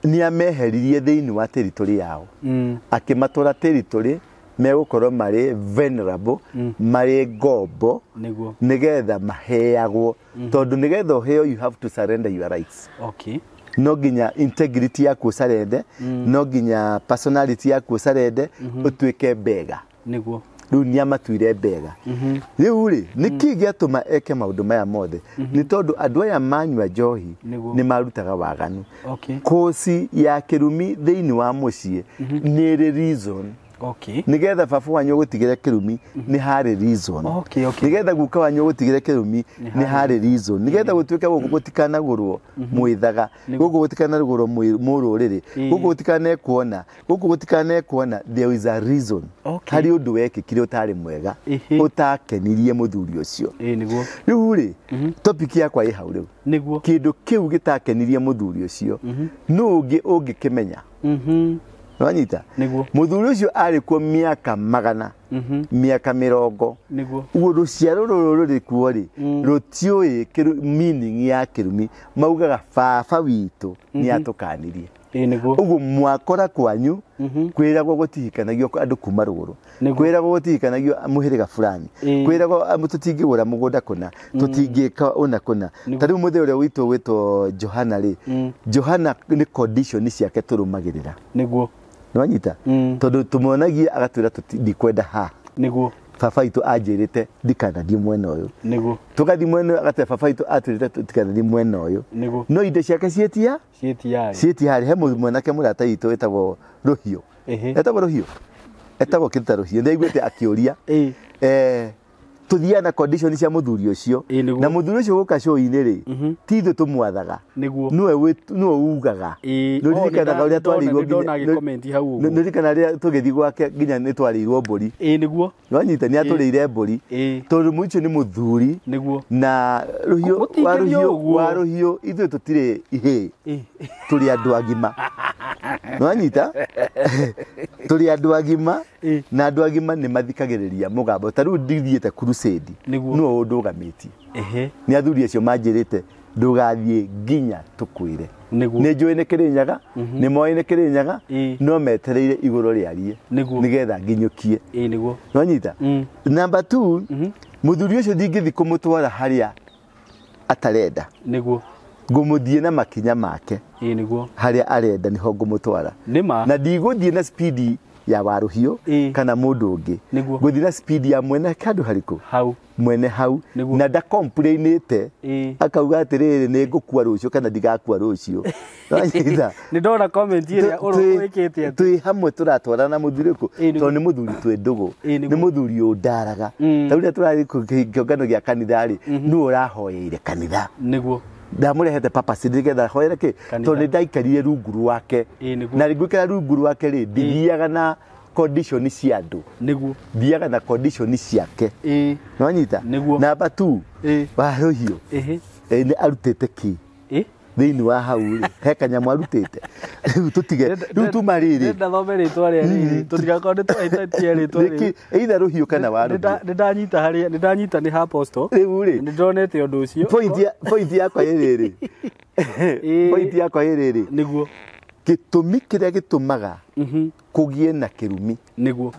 nĩ ameheririe thĩinĩ wa territory yao akĩmatwara territory megũkorwo marĩ venerable marĩ ngombo nĩgetha maheagwo tondũ nĩgetha ũheo you have to surrender your rights no nginya integrity yaku ũcarende no nginya personality yaku ũcarende ũtuĩke mbega rĩu nĩ amatuire mbega rĩu rĩ nĩkĩ gĩatũma eke maũndũ maya mothe nĩ tondũ andũ aya manyua njohi nĩ marutaga waganu kosi ya Kirumi thĩinĩ wa mũciĩ nĩ reason nigetha baba wanyu gũtigĩre Kirumi nĩ harĩ reason nigetha guka wanyu gũtigĩre Kirumi nĩ harĩ reason nigetha gũtuĩka gũkũ gũtikanagũrwo mwĩthaga gũkũ gũtikanagũrwo mũrũrĩrĩ gũkũ gũtikanekuona there is a reason harĩ ũndũ wekĩkire ũtarĩ mwega ũtakenirie mũthuri ũcio rĩu rĩ topic yakwa ĩ hau rĩu kĩndũ kĩu gĩtakenirie mũthuri ũcio nũ ũngĩ ũngĩkĩmenya Wanyita mũthuri ũcio arĩ kuo mĩaka magana mĩaka 100 uguo rũciaro rũrũ kuo rĩ rũtiũĩ meaning ya Kirumi maugaga baba witũ nĩ atũkanirie uguo mwakora kwanyu kwĩragwo gũtihikanagio andũ kuma rũgũrũ kwĩragwo gũtihikanagio mũhĩrĩga fulani kwĩragwo tũtingĩgũra mũgũnda kũna tũtingĩka ona kũna ta rĩu mũthee ũrĩa witũ wĩtwo Johana rĩ Johana nĩ condition ciake tũrũmagĩrĩra nĩwanyita tondũ tũmonagie agatwĩra tũtikwenda ha baba witũ anjĩrĩte ndikanathiĩ mwena ũyũ tũgathiĩ mwena ũyũ agatwĩra baba witũ atwĩrĩte tũtikanathiĩ mwena ũyũ no indo ciake cietiharĩ he mwanake mũrata witũ wĩtagwo Rũhiũ etagwo Kwiruta Rũhiũ nĩaiguĩte akĩũria tuthiana condition cia mũthuri ũcio na mũthuri ũcio gũka show-inĩ rĩ ti ithuĩ tũmwathaga nĩwe ugaga nũririkanaga ũrĩa twarĩirwo nũririkana rĩrĩa tũgĩthiĩ gwake nginya nĩ twarĩirwo mbũri nĩwanyita nĩ atũrĩire mbũri tondũ mũico nĩ mũthuri na wa Rũhiũ ithuĩ tũtirĩ ihĩ tũrĩ andũ agima nĩwanyita tũrĩ andũ agima na andũ agima nĩ mathikagĩrĩria mũgambo ta rĩu ndithiĩte crusade no ndũgamĩtie nĩ athuri acio manjĩrĩte ndũgathiĩ nginya tũkwĩre nĩ njũĩ nĩ Kĩrĩnyaga nĩ moĩ nĩ Kĩrĩnyaga no metereire igũrũ rĩarie nĩgetha nginyũkie nĩwanyita number 2 mũthuri ũcio ndingĩthi kũmũtwara harĩa atarenda ngũmũthiĩ na makinya make harĩa arenda nĩho ngũmũtwara na ndigũthiĩ na speed ya wa Rũhiũ kana mũndũ ũngĩ ngũthiĩ na speed ya mwene kandũ harĩkũ mwene hau na nda complainĩte akauga atĩrĩrĩ nĩ ngũkua rũciũ kana ndigakua rũciũ nĩ ndona comment ĩrĩa ũrũĩkĩte twĩ hamwe tũratwarana na mũthuri ũkũ tondũ nĩ mũthuri twĩ ndũgũ nĩ mũthuri ũndaraga ta rĩrĩa tũrathiĩ kĩũngano gĩa kanitha rĩ nĩwe ũrahoyeire kanitha ndamurehete purpose ndigetha hoere ki to ni ndaikarire rungu rwake na ngwikara rungu rwake ri ndithiaga na condition cia andu niguo thiaga na condition ciake no nyita namba 2 wa rohio ni arutete ki thini wa hau he kanyamu arutete riu tutige riu tumariri ndathome ritwa ria tutigakorwo twahitatia ritwa ri either rohio kana waru ndanyita haria ndanyita ni apostle riu ri ndonete undu ucio point yakwa iriri point yakwa iriri niguo gitumi kiria gitumaga kugie na kirumi niguo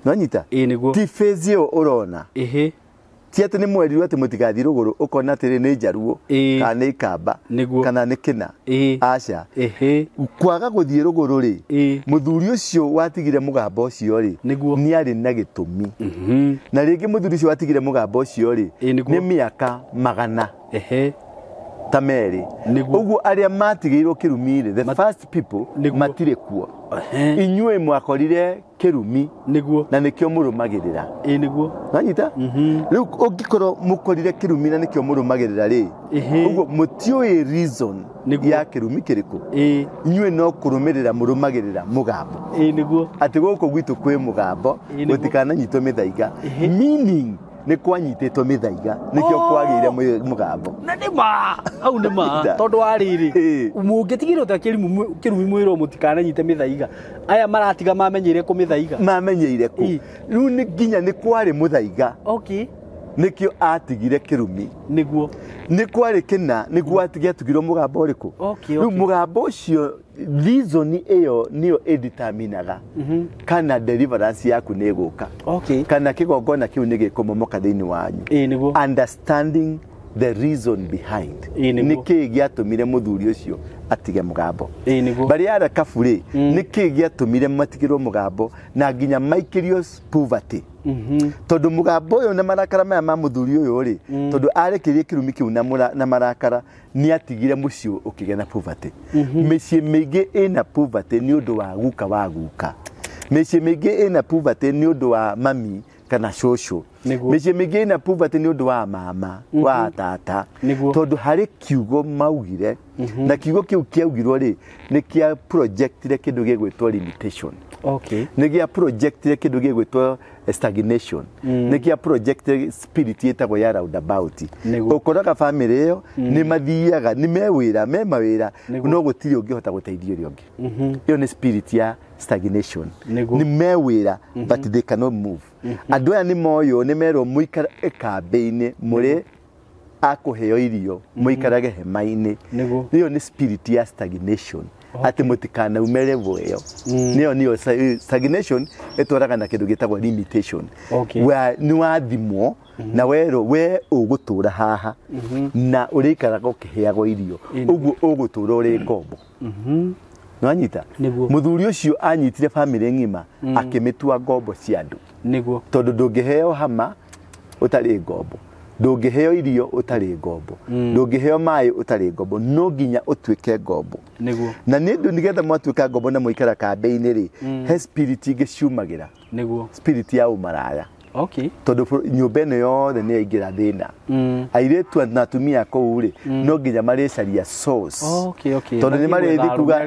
no nyita niguo ti phase yo urona ti ati ni mweri ati mutigathi ruguru ukona atiri ni njaruo kana ni kamba kana ni kina aca kwaga guthie ruguru ri muthuri ucio watigire mugamba ucio ri ni ari na gitumi na ringi muthuri ucio watigire mugamba ucio ri ni miaka magana tameri uguo aria matigiirwo kirumire the first people matire kuo inyue mwakorire kirumi niguo na nikio murumagirira niguo nanyita riu ungikorwo mukorire kirumi na nikio murumagirira ri uguo mutioi reason ya kirumi kiriku inyue no kurumirira murumagirira mugambo niguo ati guko gwitu kwi mugambo gutikana nyitwo mithaiga meaning ni kwanyititwo mithaiga nikio kwagire mugambo na ni ma au ni ma tondu ariri mungitigirwo ta kirumi mwiro mutikana nyite mithaiga aya maratiga mamenyeire ku mithaiga mamenyeire ku riu ni nginya ni kwari muthaiga nikio atigire kirumi niguo ni kwari kina niguo atigirwo mugambo uriku riu mugambo ucio reason iyo niyo determinaga kana deliverance yaku ni guka kana kigongona kiu ni gikumomoka thiini wanyu understanding the reason behind niki giatumire muthuri ucio atige mugambo bari ara kaburi niki giatumire matigirwo mugambo na nginya maikirio poverty tondu mugambo uyu na marakara maya ma muthuri uyu ri tondu arekirie kirumi kiu na marakara ni atigire mucio ukigena poverty micii mingi ina poverty ni undu wa guka micii mingi ina poverty ni undu wa mami kana shosho micii mingi ina poverty ni undu wa mama wa tata tondu hari kiugo maugire na kiugo kiu kiaugirwo ri ni kia projectire kindu gigwitwo limitation ni gia projectire kindu gigwitwo stagnation ni kia projectire spirit yetagwo ya roundabout ukoraga family iyo ni mathiaga ni mewira no gutiri ungihota guteithia uri ungi iyo ni spirit ya stagnation ni mewira but they cannot move andu aya ni moyo ni mero muikara ekambe-ini muri akuheo irio muikarage hema-ini iyo ni spirit ya stagnation ati mutikana umere voyo niyo stagnation etwaraga na kindu gitagwo limitation ni wathimo na we ugutura haha na urikaraga ukiheagwo irio uguo ugutura uri ngombo nwanyita muthuri ucio anyitire family ngima akimitua ngombo cia andu tondu ndungiheo hama utari ngombo ndungiheo irio utari ngombo ndungiheo mai utari ngombo no nginya utwike ngombo na ni ndu nigetha mwatwika ngombo na muikara kambe-ini ri he spirit ingiciumagira spirit ya umaraya tondu nyumba ino yothe ni aingira thina airetu na atumia kou ri no nginya maricaria source tondu ni marithi kuga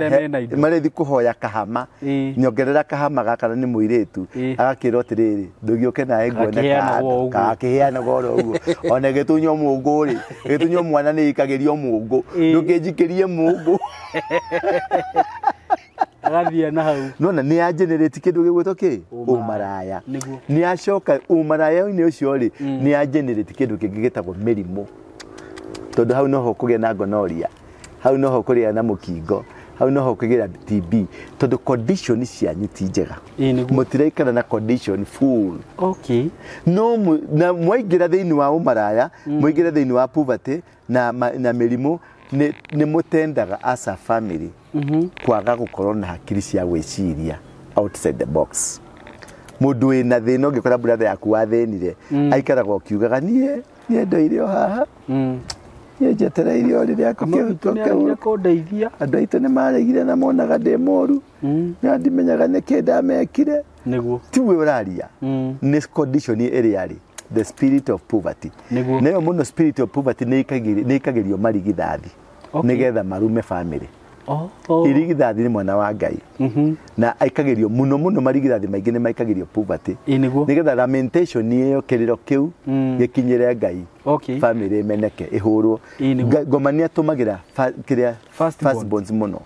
marithi kuhoya kahama nyongerera kahama gaka ni muiretu agakira atiriri ndugioke nae nguoneka akakiheana goro uguo ona gitunyo mungu ri gitunyo mwana ni ikagirio mungu ndukinjikirie mungu agathia na hau nona ni ya generate kindu gigwitwo ki umaraya ni acoka umaraya ni ucio ri ni ya generate kindu kingi gitagwo mirimu tondu hau no ho kugia na gonoria hau no ho kuria na mukingo hau no ho kugira TB tondu condition cianyu ti njega mutiraikara na condition full no na mwaingira thiini wa umaraya mwaingira thiini wa poverty na mirimu ni mutendaga as a family kwaga gukorwo na hakiri cia gwiciria outside the box mundu ina thina ngikora brother yaku wathenire aikaraga ukiugaga nie ndoire o haha nie jetereire o riria kundeithia andu aitu ni maregire na monaga ndi moru na ndimenyaga niki ndamekire niguo tiwe uraria ni condition iri ari the spirit of poverty. Nayo muno spirit of poverty nĩ ikagerio marigithathi nigetha marume family. Irigithathi nĩ mwana wa Ngai. Na aikagerio muno marigithathi maingĩ nĩ maikagerio poverty. Nigetha lamentation ĩyo kĩrĩro kĩu gĩkinyĩre Ngai. Family meneke ihũrwo. Ngoma nĩ atũmagĩra kĩrĩa firstborns muno.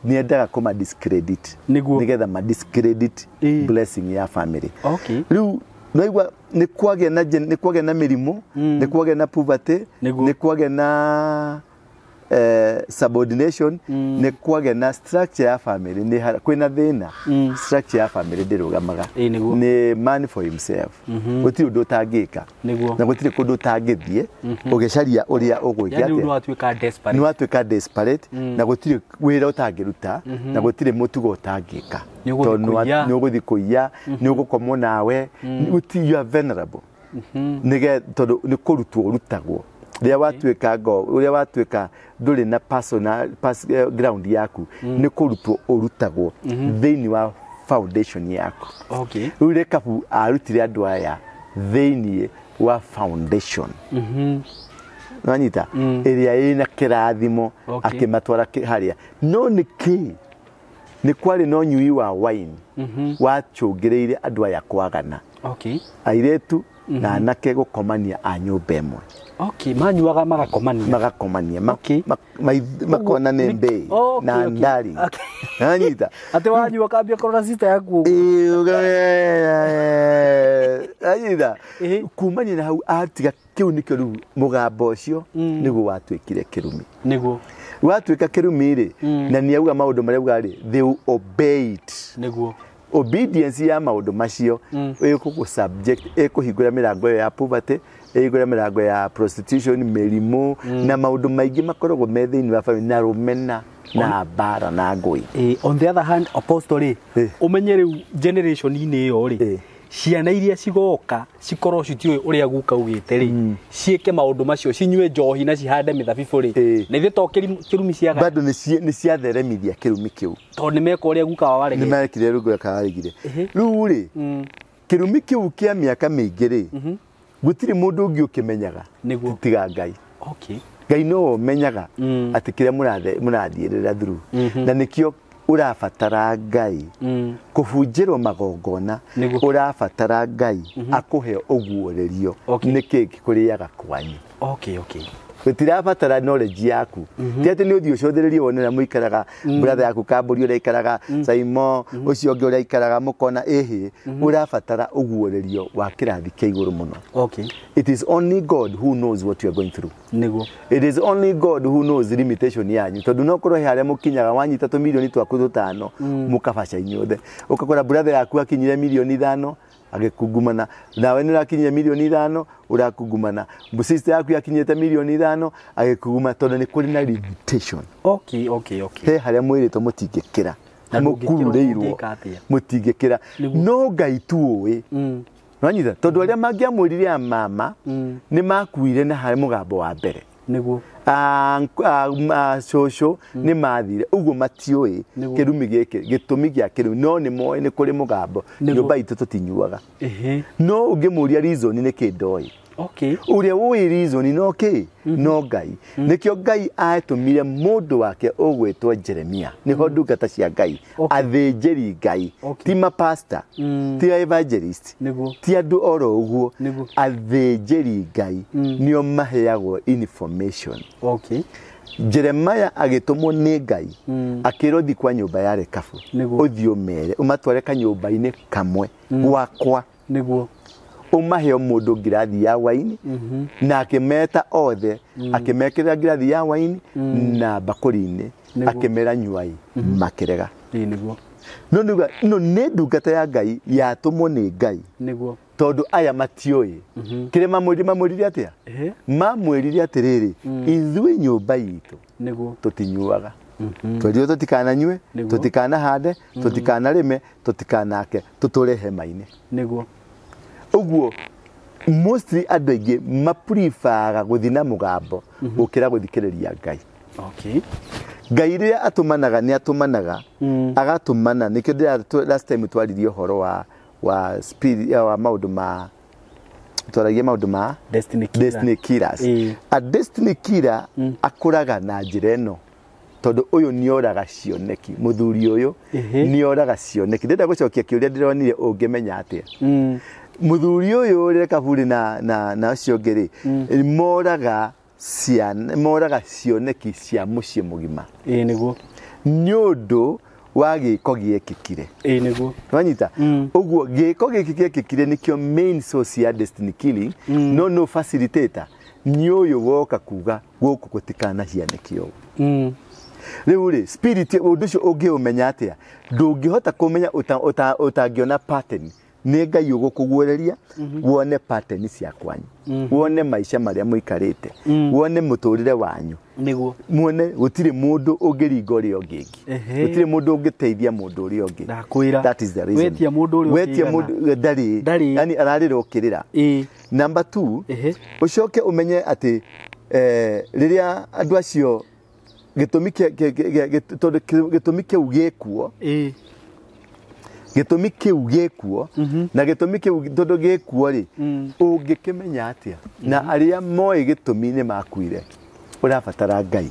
Ni endaga kuma discredit nigetha ma discredit blessing ya family. Riu noigwa ni kwagĩa na mĩrimũ, ni kwagĩa na poverty, ni kwagĩa na subordination, ni kwagĩa na structure ya family, ni kwĩna thĩna structure ya family ndĩrũgamaga. Ni man for himself. Gũtirĩ ũndũ ũtangĩka na gũtirĩ kũndũ ũtangĩthiĩ ũgĩcaria ũrĩa ũgwĩka atĩa. Nĩ watuĩka desperate na gũtirĩ wĩra ũtangĩruta na gũtirĩ mũtugo ũtangĩka. Nĩ ũgũthiĩ kũiya, nĩ ũgũkomwo nawe, you are vulnerable. Tondũ nĩ kũrutwo ũrutagwo. Rĩrĩa watuĩka ndũrĩ na personal ground yaku nĩ kũrutwo ũrutagwo thĩinĩ wa foundation yaku. Rĩu Rekabu arutire andũ aya thĩinĩ wa foundation. Nanyita ĩrĩa ĩna kĩrathimo akĩmatwara harĩa. No nĩkĩ nĩ kwarĩ na ũnyui wa wine wacũngĩrĩire andũ aya kwagana. Airĩtu na anake gũkomania a nyũmba ĩmwe. Manyuaga magakomania. Makona nĩ mbei na ndari. Nanyita. Ati wanyua kambia korora sister yaku. Nanyita. Kumania na hau atiga kĩu nĩkĩo rĩu mũgambo ũcio nĩguo watuĩkire Kirumi. Nĩguo watuĩka Kirumi rĩ na nĩauga maũndũ marĩa auga rĩ they obeyed. Nĩguo obedience ya maũndũ macio ĩkũgũ subject ĩkũhingũra mĩrango ya poverty, ĩkũhingũra mĩrango ya prostitution, mĩrimũ na maũndũ maingĩ makoragwo me thĩinĩ wa family na rũmena na bara na ngũĩ. On the other hand, apostle ũmenye rĩu generation-inĩ ĩyo rĩ ciana iria cigoka cikorwo citiũĩ ũrĩa guka ugĩte rĩ ciĩke maũndũ macio cinyue njohi na cihande mĩthabibũ rĩ na ithe to Kirumi ciaga bado nĩ ciatheremithia Kirumi kĩu tondũ nĩ meka ũrĩa guka waregire. Nĩ mekire rũgo kawarigire. Rĩu rĩ Kirumi kĩu kĩa mĩaka mĩingĩ rĩ gũtirĩ mũndũ ũngĩ ũkĩmenyaga tiga Ngai. Ngai no ũmenyaga atĩ kĩrĩa mũrathiĩrĩra through na nĩkĩo urabatara Ngai kũbunjĩrwo magongona, urabatara Ngai akũhe ũguũrĩrio nĩkĩ gĩkũrĩaga kwanyu. Gũtirabatara knowledge yaku. Ti atĩ nĩ ũthiĩ ũcũthĩrĩrie wone na mũikaraga brother yaku Kambũri ũrĩa ikaraga SYMO ũcio ũngĩ ũrĩa ikaraga mũkona ĩhĩ urabatara ũguũrĩrio wa kĩrathi kĩa igũrũ mũno. It is only God who knows what you are going through. It is only God who knows the limitation yanyu. Tondũ no korwo harĩa mũkinyaga wanyita tũmirioni twaku tũtano mũkabaca inyuothe ũkakora brother yaku akinyire milioni 5 agĩkungumana nawe nĩ ũrakinyia milioni 5 ũrakungumana sister yaku yakinyĩte milioni 5 agĩkunguma tondũ nĩ kũrĩ na limitation. He harĩa mwĩrĩtwo mũtingĩkĩra na mũkururĩirwo mũtingĩkĩra no Ngai tu ũĩ. Nanyita tondũ arĩa mangĩamwĩrire a mama nĩ makuire na harĩ mũgambo wa mbere nĩguo cũcũ nĩ mathire ũguo matiũĩ Kirumi gĩkĩ gĩtũmi gĩa Kirumi no nĩ moĩ nĩ kũrĩ mũgambo nyũmba itũ tũtinyuaga. No ũngĩmũria reason nĩkĩ ndoĩ. Ũrĩa ũĩ reason no kĩ no Ngai. Nĩkĩo Ngai atũmire mũndũ wake ũgwĩtwo Jeremia nĩho ndungata cia Ngai athĩnjĩri Ngai ti pastor ti evangelist ti andũ oro ũguo athĩnjĩri Ngai nĩo maheagwo information. Jeremiah agĩtũmwo nĩ Ngai akĩrwo thi kwa nyũmba ya Rekabu ũthiĩ ũmere ũmatware kanyũmba-inĩ kamwe gwakwa nĩguo umaheo mũndũ ngirathi ya wine na akĩmeta othe akĩmekĩra ngirathi ya wine na bakũri-inĩ akĩmera nyuai makĩrega. No nĩ ndungata ya Ngai yatũmwo nĩ Ngai tondũ aya matiũĩ kĩrĩa mamwĩrire atĩa mamwĩrire atĩrĩrĩ ithuĩ nyũmba itũ tũtinyuaga twĩrĩo tũtikananyue tũtikanahande tũtikanarĩme tũtikanake tũtũre hema-inĩ. Ũguo mostly andũ aingĩ maprefaga gũthiĩ na mũgambo gũkĩra gũthikĩrĩria Ngai. Ngai rĩrĩa atũmanaga nĩ atũmanaga agatũmana nĩkĩo last time twaririe ũhoro wa spirit wa maũndũ twaragia maundu ma destiny killers a destiny killer akuraga na njira eno tondu uyu ni oraga cioneki muthuri uyu ni oraga cioneki ndenda gucokia kiuria ndironire ungimenya atia muthuri uyu reka buri na cio ngiri moraga cioneki cia mucie mugima niguo ni undu wa giko giekikire niguo wanyita uguo giko giekikire nikio main source ya destiny killing no facilitator ni uyu woka kuga guku gutikana cianeki ugu riu ri spirit undu cio ungiumenya atia ndungihota kumenya utangiona pattern ni Ngai ugukugureria wone pattern cia kwanyu wone maisha maria muikarite wone muturire wanyu niguo muone gutire mundu ungiringa uria ungingi gutire mundu ungiteithia mundu uria ungi ndakwira that is the reason wetia mundu uria wetia mundu ndari yani ararira ukirira number 2 ucoke umenye ati riria andu acio gitumi kiu gikuo gitumi kiu gikuo na gitumi kiu tondu gikuo ri ungikimenya atia na aria moi gitumi ni makuire urabatara Ngai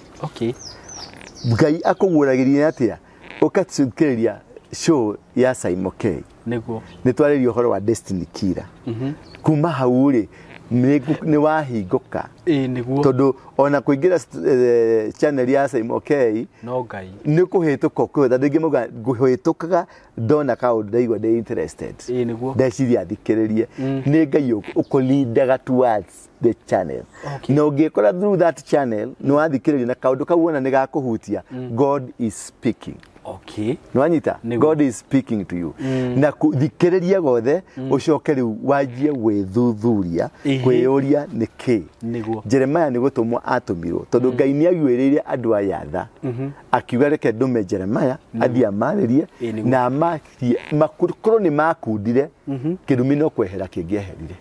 Ngai akuguragiria atia ukatsukiria show ya SYMO niguo ni twaririo uhoro wa destiny killer kuma hau ri ni wahinguka niguo tondu ona kuingira channel ya SYMO no Ngai ni kuhituka kwetha ndingi muga guhitukaga ndona kaundu ndaigua ndi interested niguo ndeciria thikiririe ni Ngai ukulindaga towards the channel no ngikora through that channel no athikiririe na kaundu kau ona ni gakuhutia God is speaking nwanyita God is speaking to you na kuthikiriria gothe ucoke riu wajie gwithuthuria kwiyuria niki Jeremiah ni gutumwo atumirwo tondu Ngai ni agwiririe andu aya tha akiuga reke ndume Jeremiah athia amaririe na makuru ni makundire Kirumi no kwehera kingieherire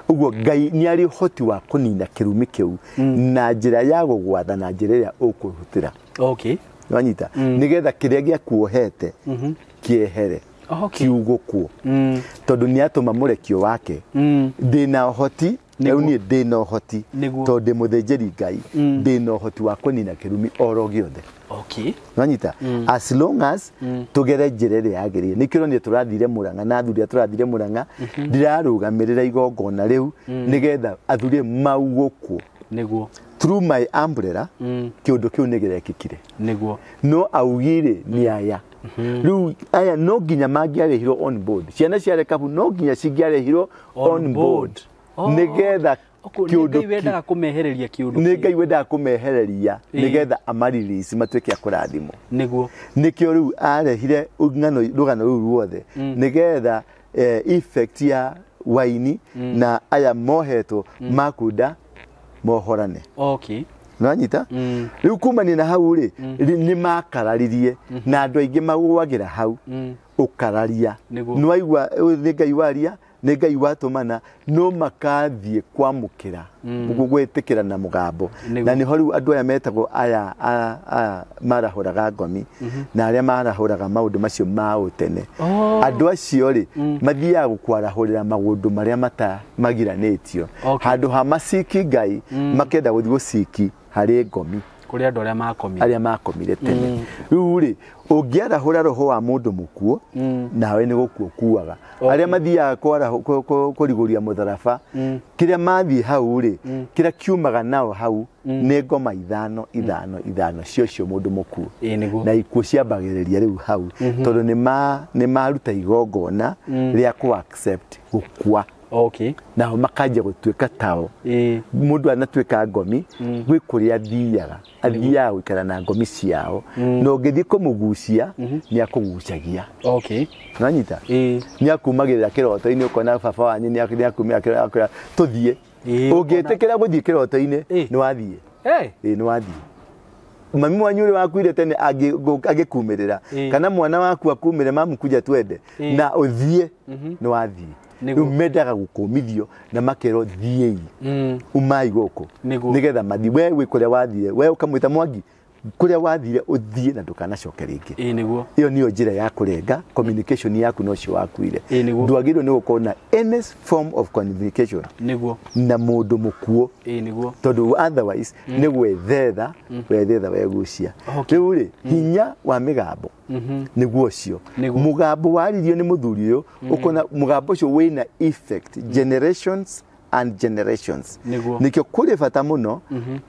uguo Ngai ni ari hoti wa kunina Kirumi kiu na njira ya gugwatha na njira ya ukuhutira wanyita nigetha kiria gia kuohete kiehere kiugukwo tondu ni atuma murekio wake ndina hoti ni ndina hoti tondu muthenjeri Ngai ndina hoti wa kunina Kirumi oro giothe wanyita as long as tugere njira ria yagirie nikiro ni turathire Murang'a na athuri turathire Murang'a ndirarugamirira igongona riu nigetha athuri maugukwo through my umbrella kiundu kiu nigirekikire no augire ni aya riu aya no nginya mangiarehirwo on board ciana cia rekabu no nginya cingiarehirwo on board nigetha kiundu Ngai wendaga kumehereria kiundu ni Ngai wendaga kumehereria nigetha amarelease matuike akurathimo nikio riu arehire rugano riu ruothe nigetha effect ya waini na aya mohetwo makunda mohorane nwanyita riu kumani na hau ri ni makararirie na andu aingi magwagira hau ukararia nwaigwa ni Ngai waria ni Ngai watumana no makathie kwamukira gugwetikira na mugambo na ni horiu andu aya metagwo aya marahuraga ngomi na aria marahuraga maundu macio ma utene andu acio ri mathiaga gukwarahurira maundu maria magiranitio handu ha masiki Ngai makenda guthii guciki hari ngomi kuri andu aria makomire tene riu ri ungiarahura roho wa mundu mukuo nawe ni gukuo kuaga aria mathiaga kuriguria mutharaba kiria mathie hau ri kiria kiumaga nao hau ni ngoma ithano cio mundu mukuo na ikuo ciambagiriria riu hau tondu ni maruta igongona ria ku accept gukua na makajia gutuika tao mundu anatuika ngomi gwi kuria athiaga gwikara na ngomi ciao no ngithi kumugucia ni akugucagia nanyita ni akumagirira kiroto-ini ukona baba wanyu ni akumira kiroto tuthie ungitikira guthie kiroto-ini ni wathie ni wathie mami wanyu uri wakuire tene agikumirira kana mwana waku akumire mamu kuja twende na uthie ni wathie umendaga gukumithio na makero thiei umai goko nigetha mathi we kuria wathie we ukamwita Mwangi kuria wathire uthie na ndukanacoke ringi niguo iyo niyo njira ya kurenga communication yaku no cio wakuire ndwagirwo ni gukona any form of communication niguo na mundu mukuo niguo tondu otherwise ni gwethetha wegucia riu ri hinya wa migambo niguo cio mugambo waririo ni muthuri uyu ukona mugambo ucio wina effect generations and generations nikio kuri bata muno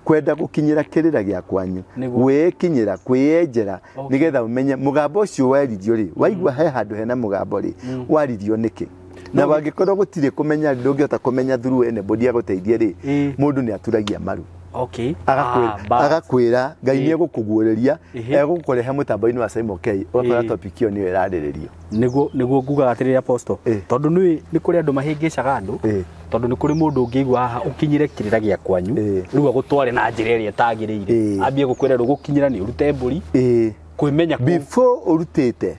kwenda gukinyira kirira gia kwanyu wekinyira kwiyenjera nigetha umenye mugambo ucio waririo ri waigwa he handu hena mugambo ri waririo niki na wangikorwo gutire kumenya ndungihota kumenya through anybody aguteithie ri mundu ni aturagia maru agakwira Ngai ni egukuguureria egukurehe mutambo-ini wa SYMO wakora topic iyo niyo irariririo niguo nguga atiriri apostle tondu ni kuri andu mahingicaga andu tondu ni kuri mundu ungigwa haha ukinyire kirira gia kwanyu riu agutware na njira iria tagiriire ambie gukwira rugukinyira ni urute mburi kwimenya before urutite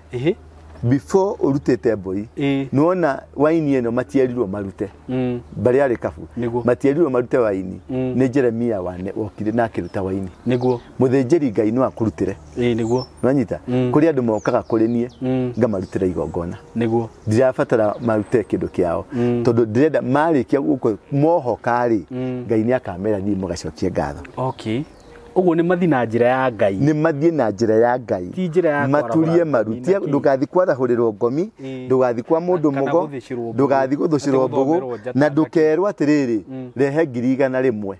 before urutete boy nuona waini eno matierirwo marute bari ari kafu matierirwo marute waini ni Jeremia wane okire na kiruta waini niguo muthenjeri Ngai no akurutire niguo nwanyita kuri andu mokaga kuri nie ngamarutira igongona niguo ndirabatara marute kindu kiao tondu ndirenda marikia guko mohokari Ngai ni akamera ni mugacokie ngatho uguo ni mathi na njira ya Ngai ni mathi na njira ya Ngai ti njira ya maturie marutie ndugathi kwathahurirwo ngomi ndugathi kwa mundu mugo ndugathi guthucirwo mbugu na ndukerwo atiriri rehe 100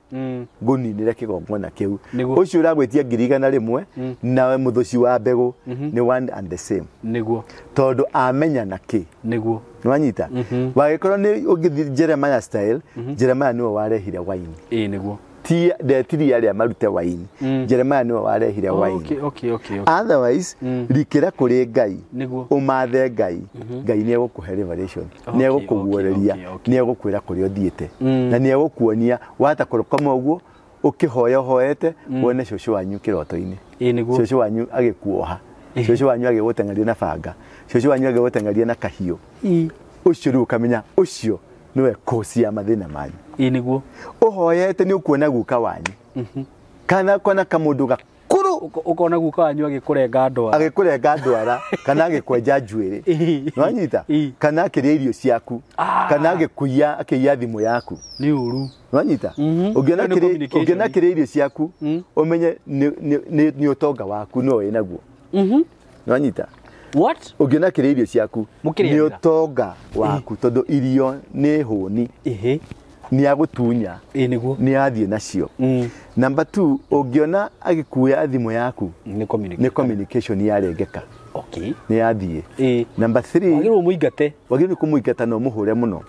nguninire kigongona kiu ucio uragwetia 100 nawe muthuci wa mbegu ni one and the same niguo tondu amenya naki niguo nwanyita wagikorwo ni ugithi Jeremiah style Jeremiah niwe warehire waini niguo tiri aria marute waini Jeremiah niwe warehire waini okay otherwise rikira kuri Ngai umathe Ngai Ngai ni egukuhe revelation ni egukuguoreria ni egukwira kuri othiete na ni egukuonia wata kurukoma uguo ukihoya hoete wone ciocio wanyu kiroto-ini ciocio wanyu agikuoha ciocio wanyu agigutengeria na banga ciocio wanyu agigutengeria na kahiu ucio ru kamenya ucio niwe kosi ya mathina manyu niguo uhoyete ni ukuona guka wanyu kana kona kamundu gakuru ukona guka wanyu agikurenga ndwara kana agikwenja njuiri nwanyita kana akiria irio ciaku kana agikuia akiia thimu yaku ni uru nwanyita ungiona akiria irio ciaku umenye ni utonga waku no winaguo nwanyita what ungiona akiria irio ciaku ni utonga waku tondu irio ni huni ni agutunya niguo ni athie nacio number 2 ungiona agikuya thimu yaku ni communication yarengeka ni athie number 3 wagirwo kumuingata no muhure muno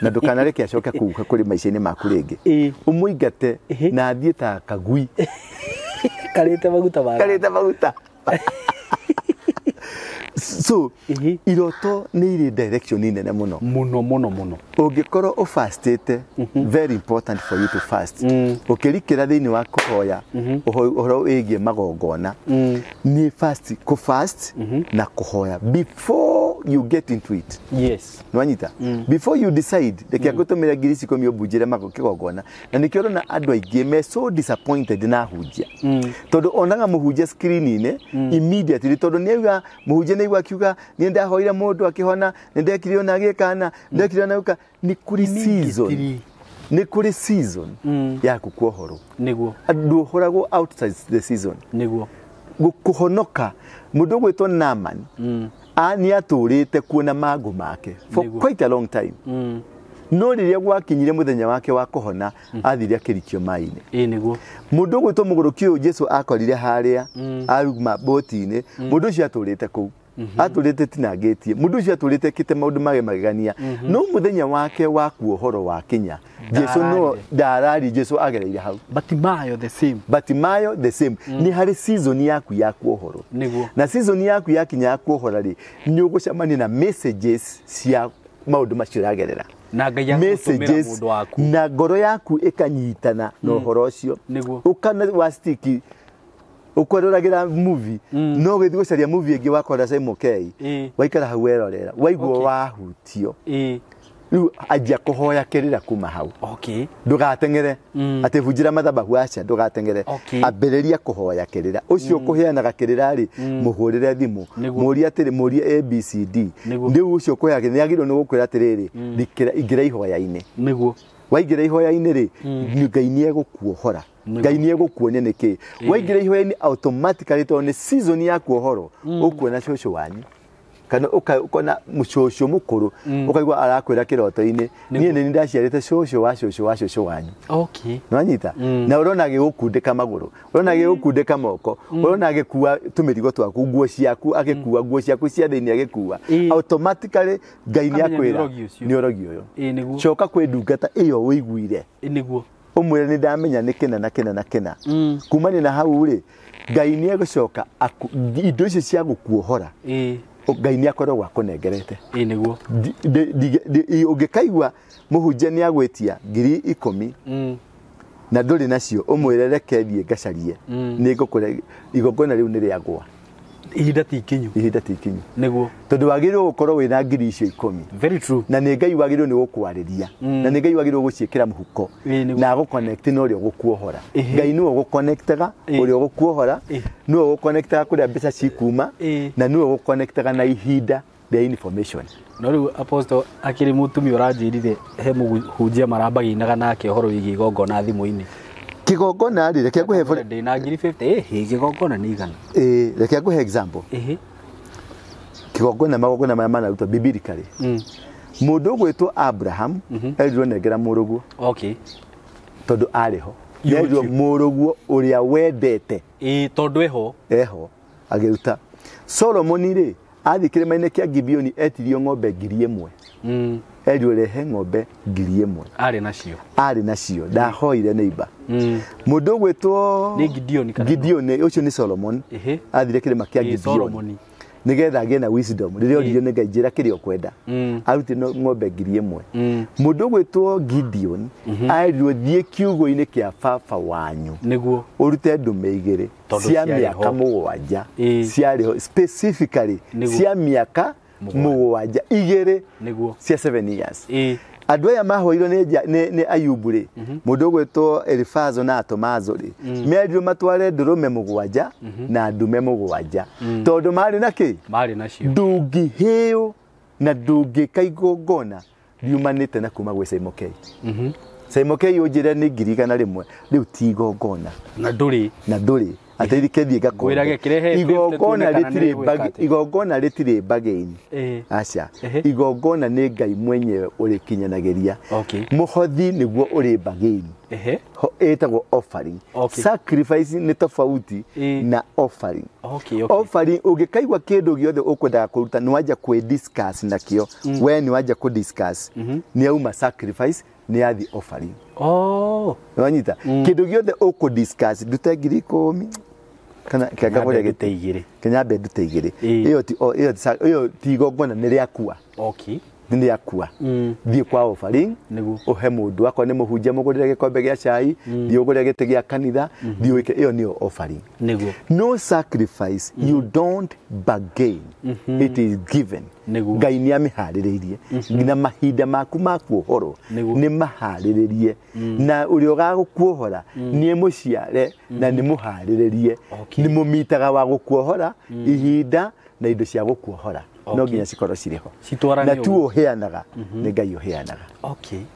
na ndukanareke acoke kuguka kuri maica-ini maku ringi umuingate na athie ta kagui karite maguta so iroto ni iri direction nene muno ungikorwo ufastite very important for you to fast ukirikira thiini wa kuhoya uhoro wigie magongona ni fast na kuhoya before you get into it nwanyita before you decide rekia gutumira ngirisi komio bunjire magokigongona na nikiorona andu aingi me so disappointed na hunjia tondu onaga muhunjia screen-ine immediately tondu niauga muhunjia niigua kiuga ni ndahoire mundu akihona ni ndekirio na agikana ndekirio na uka ni kuri season ya kukuohoro niguo andu horagwo outside the season niguo gukuhonoka mundu gwitwo Naaman ani aturite kuona magu make for quite a long time no riria gwakinyire muthenya wake wa kuhona athire akirikio mai-ini niguo mundu gwitwo mugurukio Jesu akorire haria aruma boti-ini mundu ucio aturite ku aturite tinangitie mundu ucio aturite kite maundu magegania no muthenya wake wa kuohoro wa kinya Jesu no darari Jesu agereire hau Batimayo the same ni hari season yaku ya kuohoro na season yaku ya kinya ya kuohora ri ni ugucamania na messages cia maundu macio ragerera na Ngai yagutumira mundu waku na ngoro yaku ikanyitana na uhoro ucio ukana wa stick ukororagira movie no githi gucaria movie ingi wakora SYMO waikara hau werorera waigwo wahutio riu ajia kuhoya kirira kuma hau okay ndugatengere ati vunjira mathabahu acha ndugatengere ambiriria kuhoya kirira ucio kuheanaga kirira ri muhurire thimu muria atiri muria ABCD ndiu ucio kuheaga niagirwo ni gukwira atiriri dikira ingira ihoya-ini niguo waingira ihoya-ini ri Ngai ni egukuohora Ngai ni egukuonia niki waingira ihoya-ini automatically to ni season ya kuohoro ukuona shosho wanyu kana ukona mushosho mukuru ukaigwa arakwira kiroto-ini nie ni ndaciarite shosho wanyu okay nwanyita na urona gigukundika maguru urona gigukundika moko urona gikuwa tumirigo twaku nguo ciaku agikuwa nguo ciaku cia thiini agikuwa automatically Ngai ni akwira ni orogi uyu coka kwi ndungata iyo wiguire niguo umwire ni ndamenya ni kina kumani na hau ri Ngai ni egucoka indo icio cia gukuohora Ngai ni akorwo gwakunengerete niguo ungikaigwa muhunjia ni agwitia 10,000 na nduri nacio umwire reke thie ngacarie ni ngukure igongona riu ni riagwa ihinda tikinyu niguo tondu wagirwo gukorwo wina 10,000 very true na ni Ngai wagirwo ni gukwariria na ni Ngai wagirwo guciikira muhuko na guconnect no rio gukuohora Ngai niwe guconnectaga urio gukuohora niwe guconnectaga kuria mbeca cikuma na niwe guconnectaga na ihinda the information no riu apostle akiri mutumi uranjirire he muhunjia marambaginaga nake horo wigi igongona thimu-ini kigongona ri reke nguhe ndi na 50 kigongona ni igana reke nguhe example kigongona magongona maya manaruta biblically mundu gwitwo Abraham erirwo nengera muruguo okay tondu ariho erirwo muruguo uria wendete tondu eho agiruta Solomon ri athi kirima-ini kia Gibeoni etirio ng'ombe 1,000 erirwo rehe ng'ombe 1,000 ari nacio ndahoire neighbor mundu gwitwo ni Gideon ucio ni Solomon athire kirima kia Gibeoni nigetha agie na wisdom riria oririo ni Ngai njira kiria ukwenda aruti ng'ombe 1,000 mundu gwitwo Gideon arirwo thie kiugo-ini kia baba wanyu niguo urute ndume 2 cia miaka 7 ciariho specifically cia miaka 7 2 niguo cia 7 years andu aya mahoirwo ni Ayubu ri mundu gwitwo Elifazo na Tomazo ri merirwo matware ndurume 7 na ndume 7 tondu mari nacio ndungihio na ndungikaigongona riumanite na kuma gwe SYMO SYMO unjire ni 1,100 riu ti igongona na nduri atirike thie gakora igongona ritire bagain acha igongona ni Ngai mwenyewe uri kinyanagiria muhothi niguo uri bagain etagwo offering sacrifice ni tofauti na offering offering ungikaigwa kindu giothe ukwendaga kuruta ni wanja kwi discuss nakio we ni wanja ku discuss ni auma sacrifice ni athi offering wanyita kindu giothe uku discuss ndute 10,000 kana kagabore giteigire kenyambe ndute 2 iyo ti igongona ni riakua ni yakua thie kwa offering uhe mundu akwa ni muhunjia mugurire gikombe gia chai thie ugure gite gia kanitha thie wike iyo ni offering no sacrifice you don't bargain it is given Ngai ni amihariririe ngina mahinda maku makuohoro ni mahariririe na urio gagukuohora ni muciare na ni muhariririe ni mumitaga wa gukuohora ihinda na indo cia gukuohora no nginya cikorwo ciriho na tu uheanaga ni Ngai uheanaga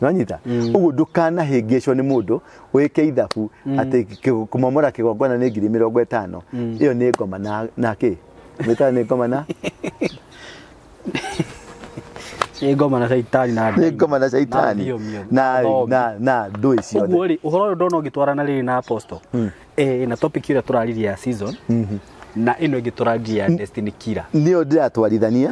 nwanyita uguo ndukanahingicwo ni mundu wike ithabu ati kumomora kigongona ni 50,000 iyo ni ngoma na ki meta ni ngoma na ngoma na shaitani na ndui ciothe uguo ri uhoro ndono ngitwarana riri na apostle na topic ira turariria season na ino igiturajia destiny kira niyo ndiratwarithania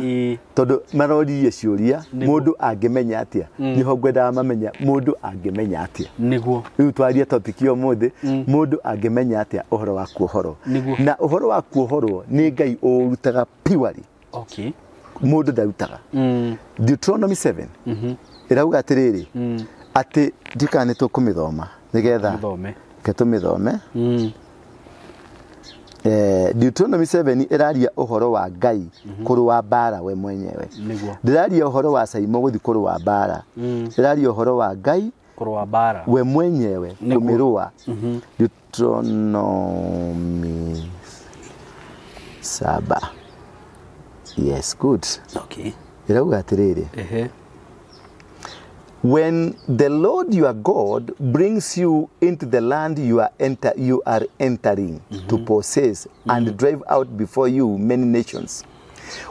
tondu maroririe ciuria mundu angimenya atia niho ngwenda mamenya mundu angimenya atia niguo riu twaria topic yo muthe mundu angimenya atia uhoro wa kuohoro na uhoro wa kuohoro ni Ngai urutaga purely mundu ndarutaga Deuteronomy 7 irauga atiriri ati ndikane tukumithoma nigetha tumithome Deuteronomy 7 iraria uhoro wa Ngai kurwa bara we mwenyewe. Ndiraria uhoro wa SYMO guthi kurwa bara. Iraria uhoro wa Ngai kurwa bara we mwenyewe kumirwa. Deuteronomy 7. Yes, good. Okay. Irauga atiriri. When the Lord your God brings you into the land you are entering to possess and drive out before you many nations.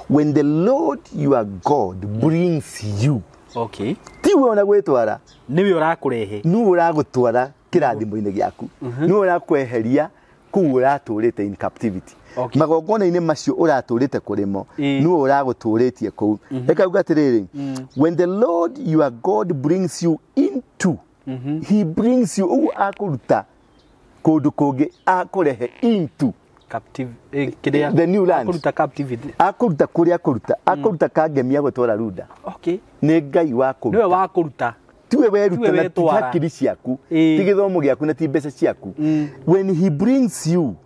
When the Lord your God brings you. Okay. Tiwe ona gwetwara. Niwe urakurehe. Niwe uragutwara kirathimo-ini giaku. Niwe urakweheria ku uraturite in captivity. Okay. Magongona-ini macio uraturite kurimo niwe uraguturitie ku. Ekauga atiriri, when the Lord your God brings you into, he brings you akuruta kundu kungi akurehe into the new land. Akuruta captivity. Akuruta kuria akuruta. Akuruta kagemia gutwara ruda. Okay. Ni Ngai wakuruta. Niwe wakuruta. Tiwe weruta na hakiri ciaku. Ti githomo giaku na ti mbeca ciaku. When he brings you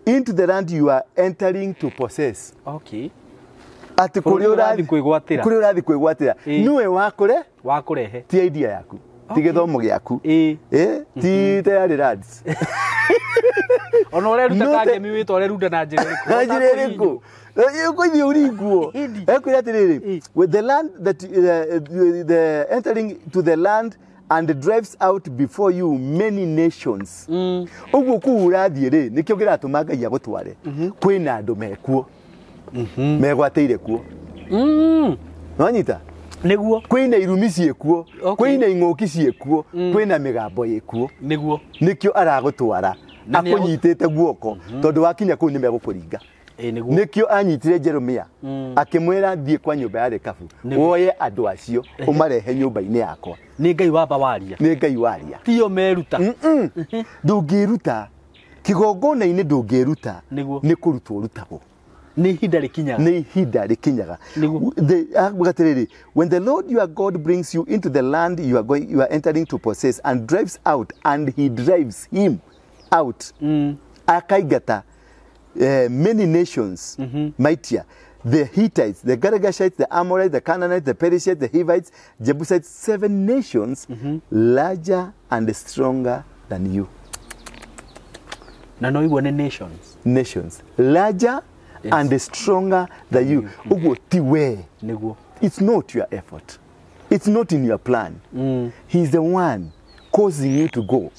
into the land you are entering to possess. Okay. Ati kuria urathi kwigwatira. Kuria urathi kwigwatira. Niwe wakurehe. Ti idea yaku. Ti githomo giaku. Ti tayari lads. Ono reruta kangemi witwa reruta na njira iriku. Na njira iriku. Yuko ithi uriguo. Ekwira atiriri, with the land that the entering to the land and drives out before you many nations. Uguo ku urathie ri nikio giratuma Ngai agutware. Kwina andu mekuo. Megwateire kuo. Nwanyita? Niguo. Kwina irumi ciekuo. Kwina ing'oki ciekuo. Kwina migambo yekuo. Niguo. Nikio aragutwara. Akunyitite guoko tondu wakinya ku ni megukuringa. Nikio anyitire Jeremia akimwira thie kwa nyumba ya rekabu woye andu acio umarehe nyumba-ini yakwa. Ni Ngai wamba waria. Ni Ngai waria. Tio meruta. Ndungiruta kigongona-ini ndungiruta ni kurutwo rutagwo. Ni hinda rikinyaga. Ni hinda rikinyaga. When the Lord your God brings you into the land you are entering to possess and drives out, and he drives him out, akaigata many nations mightier, the Hittites, the Girgashites, the Amorites, the Canaanites, the Perizzites, the Hivites, Jebusites, 7 nations larger and stronger than you. Na no iwe nations. Nations larger and stronger than you. Ugo tiwe. It's not your effort. It's not in your plan. He's the one causing you to go.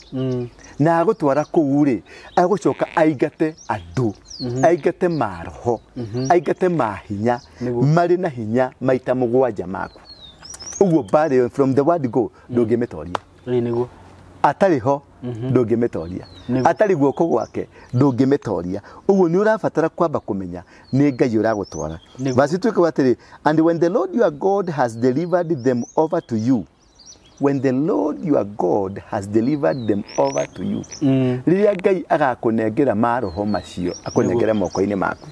Na agutwara kuu ri agucoka aigate andu, aigate maroho, aigate mahinya mari na hinya maita mugwanja maku. Uguo bare from the word go ndungimetoria. Niguo. Atariho ndungimetoria. Atari guoko gwake ndungimetoria. Uguo ni urabatara kwamba kumenya ni Ngai uragutwara. Verse 2 atiri, and when the Lord your God has delivered them over to you, when the Lord your God has delivered them over to you. Riria Ngai agakunengera maroho macio, akunengera moko-ini maku.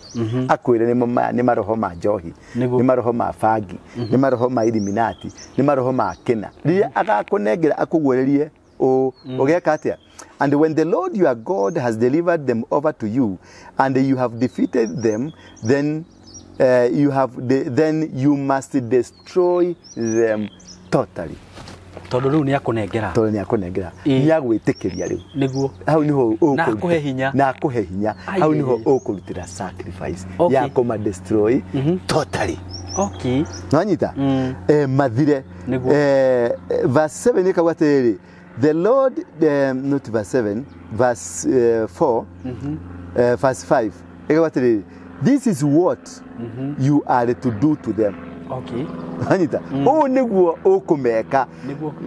Akwire ni maroho ma njohi, ni maroho ma bangi, ni maroho ma Illuminati, ni maroho ma kina. Riria agakunengera akugwererie ogeka atia. And when the Lord your God has delivered them over to you, and you have defeated them, then you must destroy them totally. Tondu riu ni akunengera. Tondu ni akunengera. Ni agwitikiria riu. Niguo. Hau niho na akuhe hinya. Na akuhe hinya. Hau niho ukurutira sacrifice. Ya kuma destroy totally. Okay. Nwanyita? Mathire. Verse 7 ikawatiri. The Lord, not verse 7, verse 4, verse 5. Ikawatiri. This is what you are to do to them. Okay. Anita, niguo ukumeka.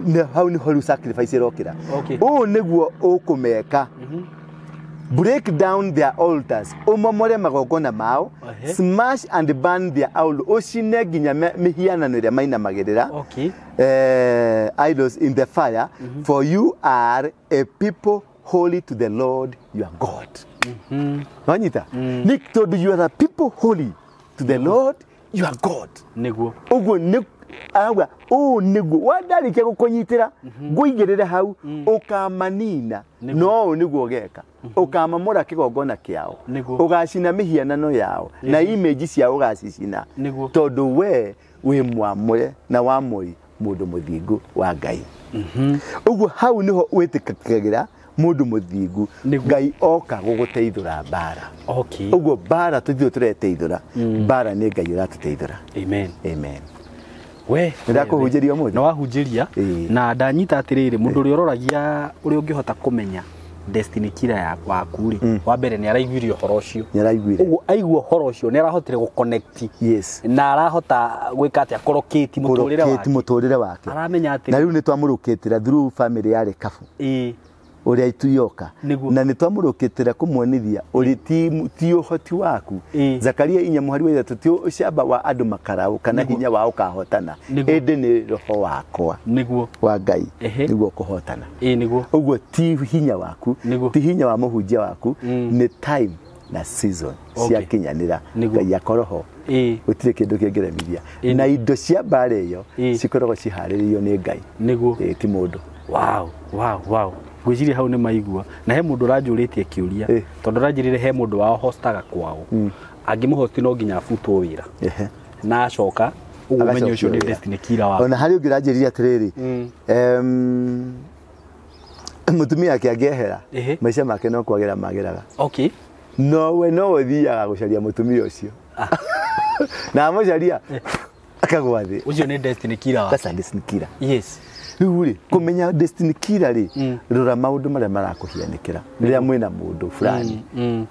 Ne how ni horu sacrifice rokira. Okay. Niguo ukumeka. Break down their altars. Umomore magogona mao. Smash and burn their altar. Oshine ginya mihianano iria maina magirira. Okay. Idols in the fire. For you are a people holy to the Lord your God. Anita, you are a people holy to the Lord your God. Niguo. Ugo Agwa niguo wandarike gukunyitira nguigirire hau ukamanina no niguo geka ukamamura kigongona kiao ugacina mihianano yao na image ciao ugacicina tondu we mwamure na wamuri mundu muthingu wa Ngai. Uguo hau niho witikagira mundu muthingu Ngai oka guguteithura bara. Uguo bara tuthio tureteithura bara ni Ngai uratuteithura. Amen. Amen. We ndakuhunjiria mundu no wahunjiria na ndanyita atiriri mundu uri uroragia uri ungihota kumenya destiny kira ya waku ri wa mbere ni araiguirio horo ucio uguo aigua horo ucio ni arahotire gu connect na arahota gwika atia koroketi muturire wake aramenya atiri na riu ni twamurukitira through family yare kafu uri aituyoka na ni twamurukitira kumwonithia uri ti uhoti waku Zakaria 4:3 ti ucamba wa andu makarau kana hinya wa ukahotana ende ni roho wakwa niguo wa Ngai niguo kuhotana niguo uguo ti hinya waku ti hinya wa muhunjia waku ni time na season cia kinyanira Ngai akoroho utire kindu kingiremithia na indo cia bare iyo cikoragwo cihaririyo ni Ngai niguo ti mundu. Wow gwiciria hau ni maigua na he mundu ranjuritie kiuria tondu ranjirire he mundu wao hostaga kwao angimuhosti no nginya afutwo wira na acoka ugumenye ucio ni destiny kira wao ona hari ungiranjiriria atiriri mutumia yake angehera maisha make no kwagera mageraga no we no uthiaga gucaria mutumia ucio na amucaria akagwa thi ucio ni destiny kira wao that's destiny kira Ruri kumenya destiny kira ri rura maundu maria marakuhianikira riria mwina mundu fulani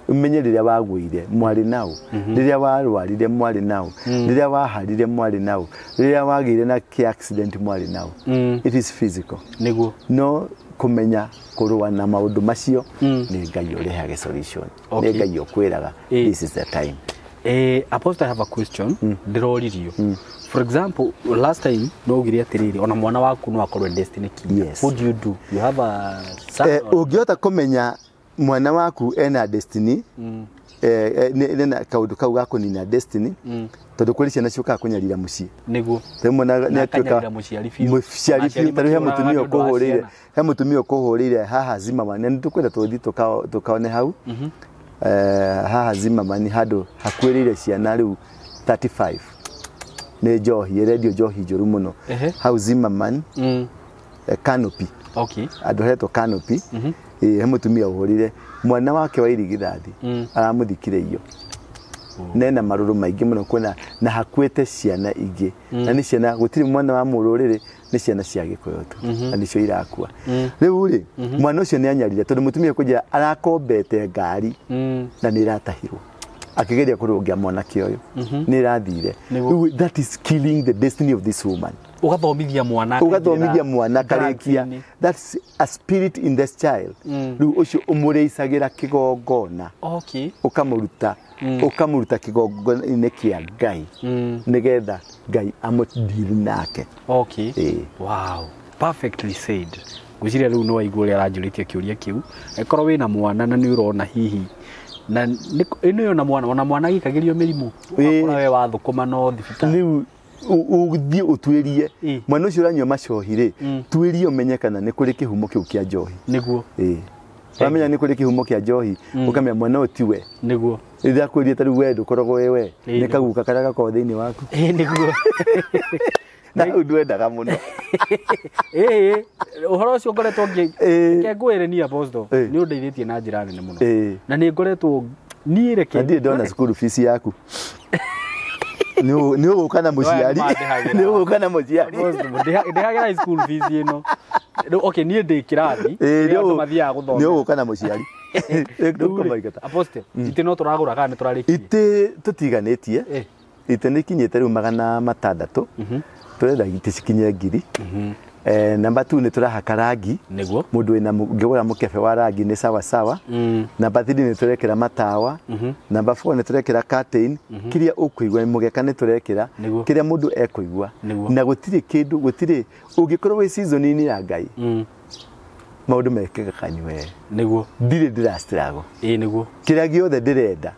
umenye riria wagwire mwari nao riria warwarire mwari nao riria waharire mwari nao riria wagire na ki accident mwari nao it is physical niguo no kumenya kurua na maundu macio ni Ngai urehage solution ni Ngai ukwiraga this is the time. Apostle, I have a question. Ndiroririo. For example, last time no ugiria atiriri ona mwana waku no akorwe destiny key. What do you do? You have a son? Ungihota kumenya mwana waku ena destiny nena kaundu kau gako ni na destiny tondu kuri ciana ciuka kunyarira mucii niguo temona ni atuka muciari fiu taru he mutumia ukuhurire haha zimama ne tukwenda tuthi tukaone hau haha zimama ni hadu hakwirire ciana riu 35 ne johi radio johi njuru muno hau zimama canopy andu heto canopy he mutumia uhurire mwana wake wa irigithathi aramuthikire iyo nena maruru maingi muno kwena na hakwete ciana ingi na ni ciana gutiri mwana wa mururire ni ciana cia Gikuyu tu na nicio irakua riu ri mwana ucio ni anyarire tondu mutumia kuja arakombete ngari na ni ratahirwo akigeria kurungia mwana kioyo ni rathire that is killing the destiny of this woman ugathomithia mwana karekia that's a spirit in this child riu ucio umureicagira kigongona ukamuruta kigongona kia Ngai nigetha Ngai amudiri nake wow perfectly said guciria riu no waigua ria ranjuritie kiuria kiu ekoro wina mwana na ni urona hihi na ino na mwana gikagirio mirimu ukora we wathukuma no thibitari riu uthie utwirie mwana ucio uranywa macohire twirie umenyekana ni kuri kihumo kiu kia njohi niguo wamenya ni kuri kihumo kia njohi ukamenya mwana utiwe niguo ithia kwirie tari we ndukoragwo wewe ni kaguka karia gako thiini waku niguo na ndwendaga muno uhoro ucio ngoretwo ngegwire ni apostle ni undeithĩtie na njĩra nene muno na ni ngoretwo ni reke ndi ndona school fees yaku ni ugukana muciari ni ugukana muciari ndihagera school fees ino ni ndi kirathi ni mathiaga guthoma ni ugukana muciari apostle ite no turagura kana turarikie ite tutiganitie ite ni kinyete riu 600 turenda gite cikinye 1000 namba 2 ni turahaka rangi niguo mundu wina ngegura mukebe wa rangi ni sawa sawa namba 3 ni turekera matawa namba 4 ni turekera curtain kiria ukuigwa mugeka ni turekera kiria mundu ekuigwa na gutire kindu gutire ungikorwo we season ini ya Ngai maundu mekega kanywe niguo ndire ndirastrago niguo kira giothe ndirenda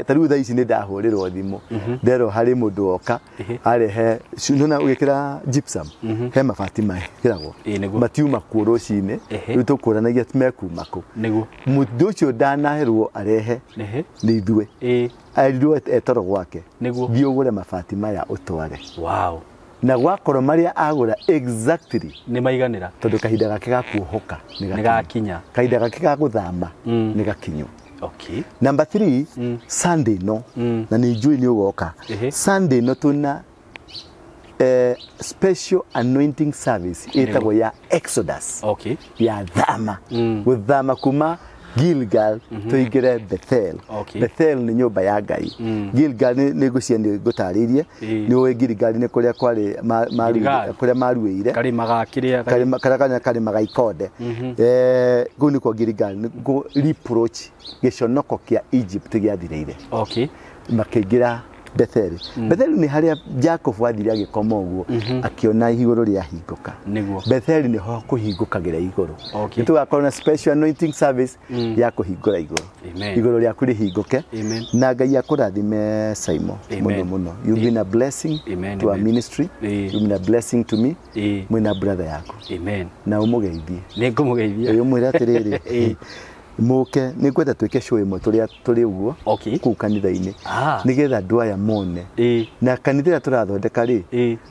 tariu thaa ici ni ndahurirwo thimu ndero hari mundu oka arehe nona ugikira gypsum he mabati mahiragwo matiuma kuo rucini riu tukuranagia tumekuma ku niguo mundu ucio ndanaherwo arehe ni ithue arirwo etoro gwake thii ugure mabati maya utware wow na gwakoro maria agura exactly ni maiganira tondu kahinda gake gakuohoka ni gakinya kahinda gake gaguthama ni gakinyu. Okay. Number 3 Sunday no na ni njui ni ugoka Sunday no tuna special anointing service itagwo ya Exodus. Okay. Ya thama guthama kuma Gilgal tuigire Bethel. Okay. Bethel ni nyumba ya Ngai. Gilgal ni guciani gutaririe ni we Gilgal ni kuria kwari kuria maruire kari magakiria kari magaikonde guni kwa Gilgal ni reproach giconoko kia Egypt giathireire. Okay. Makigira Bethel. Bethel ni haria Jacob athire agikoma uguo akiona iguru ria hinguka. Bethel ni ho kuhingukagira iguru. Nitugakorwo na special anointing service ya kuhingura iguru. Iguru ria kuri hinguke na Ngai akurathime SYMO muno muno. You've been a blessing to our ministry. You've been a blessing to me. Mwina brother yako. Amen. Na umugeithie. Ningumugeithia. Uyu mwira atiriri. Muke ni kwenda twike show imwe turi uguo ku kanitha-ini nigetha andu aya mone na kanitha turathondeka ri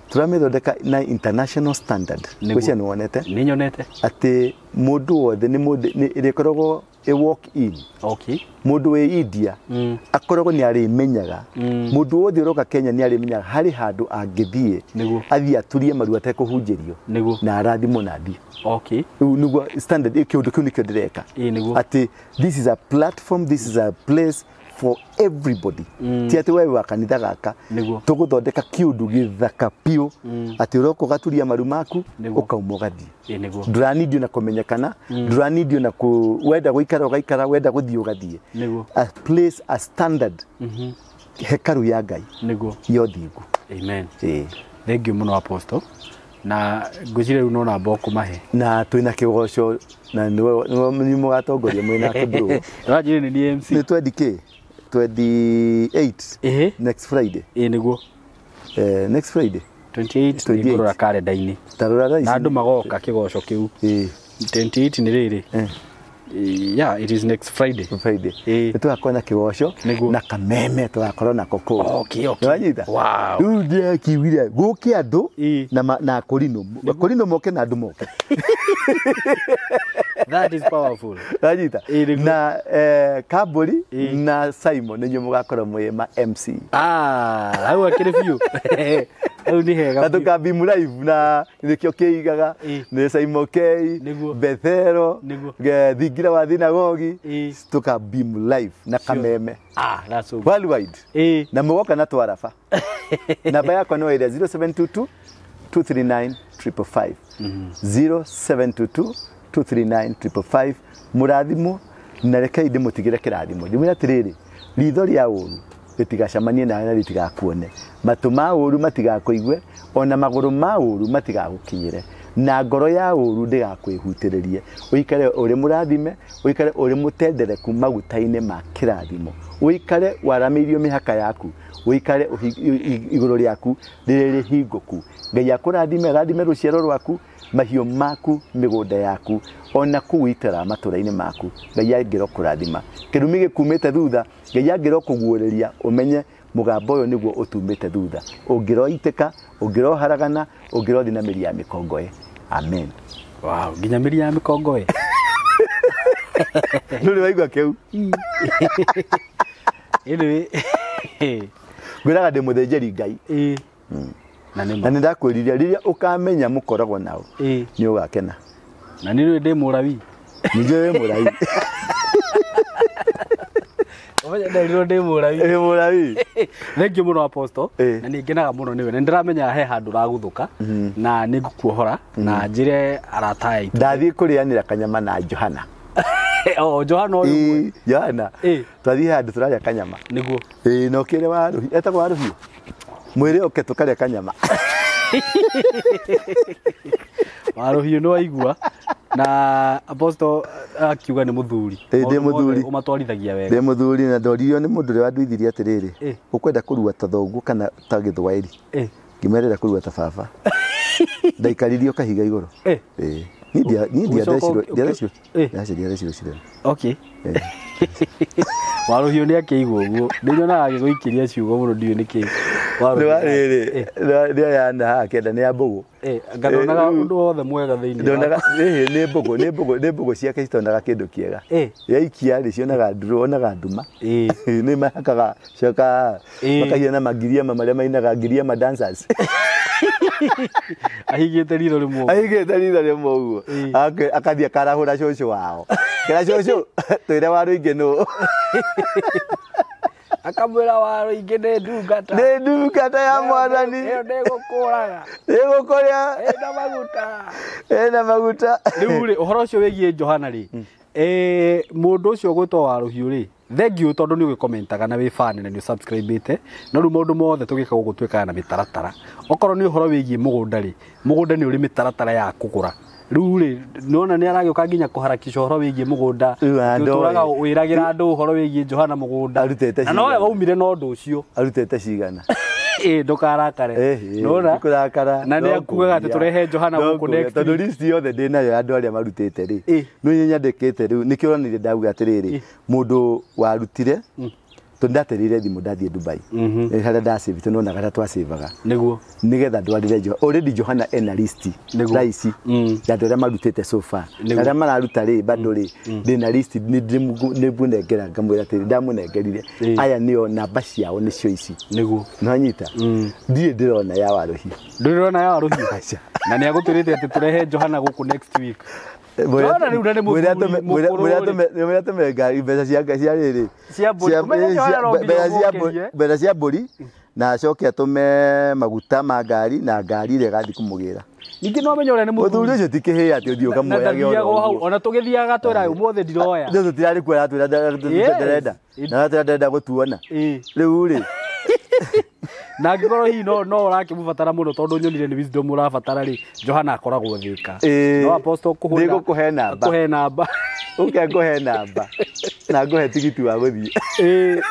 turamithondeka na international standard kucia ni wonete ni nyonete ati mundu wothe ni mundu irikoragwo a walk in mundu we India akoragwo ni ari menyaga mundu wothe uroka Kenya ni ari menyaga hari handu angithie athie aturie maru atekuhunjirio na arathimo na ndi niguo standard kiundu kiu nikio ndireka ati this is a platform, this is a place for everybody. Ti ati wewe wa kanitha gaka tuguthondeka kiundu githaka piu ati uroko gaturia maru maku ukauma gathie nduranidio na kumenyekana nduranidio na wenda guikara ugaikara wenda guthie ugathie a place, a standard hekaru ya Ngai yothingu. Amen. Thank you muno apostle na ngujire runo na mboko mahe na twina kigoco na ni mugatongoria mwina kibru rajire ni DMC ni 20k 28 next Friday niguo next Friday 28 ni ngorora kalenda-ini tarora na andu magoka kigoco kiu 28 ni riri yeah, it is next Friday. Tugakorwo na kigoco na kameme tugakorwo na koko. Okay. Wow. Ndia kiwire guke andu na korino moke na andu moke. That is powerful. Rajita. Na Kaburi na SYMO nenyo mugakorwo mwema MC. Hau akire few. Hau ni hega. Tukabi mu live na nikio kiigaga ni SYMO K Bethero thigira wa thinagogi tukabi mu live na kameme. That's so worldwide. Na mugoka na twarafa. Namba yako no area 0722 239 555 0722 239 555 murathimo na reke inde mutigire kirathimo ndimira tiriri ritho ria uru ritigacamanie na ritigakuone matu ma uru matigakuigwe ona maguru ma uru matigagukinyire na ngoro ya uru ndigakwihutiririe uikare uri murathime uikare uri mutendereku magutaine ma kirathimo uikare waramirio mihaka yaku uikare iguru riaku riri hinguku Ngai akurathime ruciaro rwaku mahio maku migunda yaku ona kuitara maturaini maku Ngai angiro kurathima Kirumi gikumite thutha Ngai angiro kuguureria umenye mugamba uyu niguo utumite thutha ungiro iteka ungiro haragana ungiro thinamiria ya mikongoe. Amen. Wow, nginyamiria ya mikongoe. Nuri waigwa keu. Anyway, gwiraga ndi muthenjeri Ngai. Na ndakwiriria riria ukamenya mukoragwo nao ni ugakena na ni ndi murawi nije murawi oya ndiro ndi murawi thank you muno apostle na ni ngenaga muno niwe ndiramenya he handu raguthuka na ni ngukuohora na njire aratai ndathie kurianira kanyama na Johana Johana uyu Johana twathie handu turaria kanyama niguo no kire waru etagwo waru hiu mwire oke tukaria kanyama waru hiu no aigua Na Apostle akiuga nĩ mũthuri. Ndĩ mũthuri. Ũmatwarithagia wega. Ndĩ mũthuri na ndoririo nĩ mũndũ ũrĩa wanduithirie atĩrĩrĩ. Ũkwenda kũrua ta thoguo kana ta gĩthwaĩri. Ngĩmerera kũrua ta baba. Ndaikaririo kahiga igũrũ. Ndiarecirwo. Okay. Waruhio nĩ akĩigwo ũguo. Ndĩnyonaga agĩgũikĩria ciugo mũno ndiũ nĩkĩ. Nĩ yana hakenda nĩ ya mbũgũ. Nganonaga ũndũ wothe mwega thĩinĩ. Ndonaga nĩ mbũgũ ciake citonaga kĩndũ kĩega. Yaikia rĩ cionaga nduru onaga nduma. Nĩ mahakaga coka makahiana na magiriama marĩa mainaga ngiriama dancers. Ahigĩte ritho rĩmwe ũguo. Akathiĩ akarahũra cũcũ wao. Kĩra cũcũ twĩre Warũingĩ nũ. Akamwĩra Warũingĩ nĩ ndungata. Nĩ ndungata ya Mwathani. Ĩyo ndĩgũkũraga. Ndĩgũkũrĩa. Ĩna maguta. Rĩu rĩ ũhoro ũcio wĩgiĩ Johana rĩ. Mũndũ ũcio ũgwĩtwo Warũhiũ rĩ. Thengiũ tondũ nĩ ũgĩkomentaga na wĩ fan na nĩ subscribe-ĩte. No rĩu maũndũ mothe tũgĩka gũgũtuĩka na mĩtaratara. Okorwo nĩ ũhoro wĩgiĩ mũgũnda rĩ. Mũgũnda nĩ ũrĩ mĩtaratara ya kũgũra. Rĩu rĩ nĩona nĩ aragĩũka nginya kũharakisha ũhoro wĩgiĩ mũgũnda. Tũtũraga wĩragĩra andũ ũhoro wĩgiĩ Johana mũgũnda. Na nowe waumire na ũndũ ũcio. Arutĩte cigana. Ndũkarakare. Nona ndũkarakara. Na nĩ akugaga atĩ tũrehe Johana gũkũ next. Tondũ list yothe ndĩ nayo andũ arĩa marutĩte rĩ. Nĩ nyandĩkĩte rĩu nĩkĩo ũronire ndauga atĩrĩrĩ mũndũ warutire tundaterire thimũ ndathiĩ Dubai. Harĩa ndasave tunonaga harĩa twasaveaga. Nĩguo. Nĩgetha ndwarire already Johana ena list. Raisi. Ya andũ arĩa marutĩte so far. Arĩa mararuta rĩ bado rĩ ndĩna list nĩmbunengera ngamwĩra atĩrĩ ndamũnengerire. Aya nĩo namba ciao nĩcio ici. Nĩguo. Nĩwanyita. Ndirĩ ndĩrona ya Warũhiũ. Ndĩrona ya Warũhiũ. Na nĩ agũtwĩrĩte atĩ tũrehe Johana gũkũ next week. Johana rĩu nĩ mwĩra tũmenga mbeca cia rĩrĩ. Mbeca cia mbũri na acoke atũme maguta ma ngari na ngari ĩrĩa ĩgathiĩ kũmũgĩra. Ningĩ no menye ũrĩa nĩ mũthuri ũcio ti kĩhĩa atĩ ũthiĩ ũkamwoya ona tũgĩthiaga twĩra ũmũthĩ ndiroya. Tũtirarĩ kwĩra twĩra ndĩrenda gũtuona. Rĩu rĩ na ngĩkorwo hihi no ũrakĩmũbatara mũno tondũ nyonire nĩ wisdom ũrabatara rĩ Johana akoragwo thĩka. No Apostle kũhũra ngũkũhe namba. Ũkũhe namba na ngũhe tigiti wa gũthiĩ.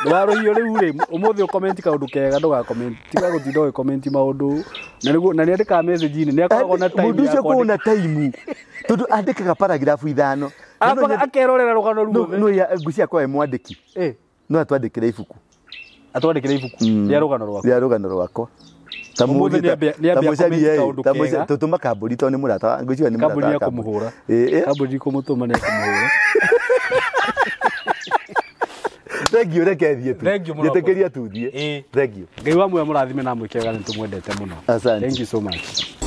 Warũhiũ rĩu rĩ ũmũthĩ ũcomment kaũndũ kega ndũgacomment tiga gũtinda ũgĩcomment maũndũ na nĩ andĩkaga message inĩ nĩ akoragwo na time. Mũndũ ũcio kũna time tondũ andĩkaga paragraph ithano akerorera rũgano ruothe. No ngũcia kwa mwandĩki no atwandĩkĩre ibuku. Atwandĩkĩre ibuku rĩa rũgano rwakwa. Tũtũma kambũri tondũ nĩ mũrata ngũciga nĩ mũrata. Kambũri ya kũmũhũra. Kambũri kũmũtũma nĩ kũmũhũra. Thengiũ reke thiĩ tu. Njĩtĩkĩria tu thiĩ. Thengiũ. Ngai wa muoyo mũrathime na mwĩkega nĩ tũmwendete mũno. Thank you so much.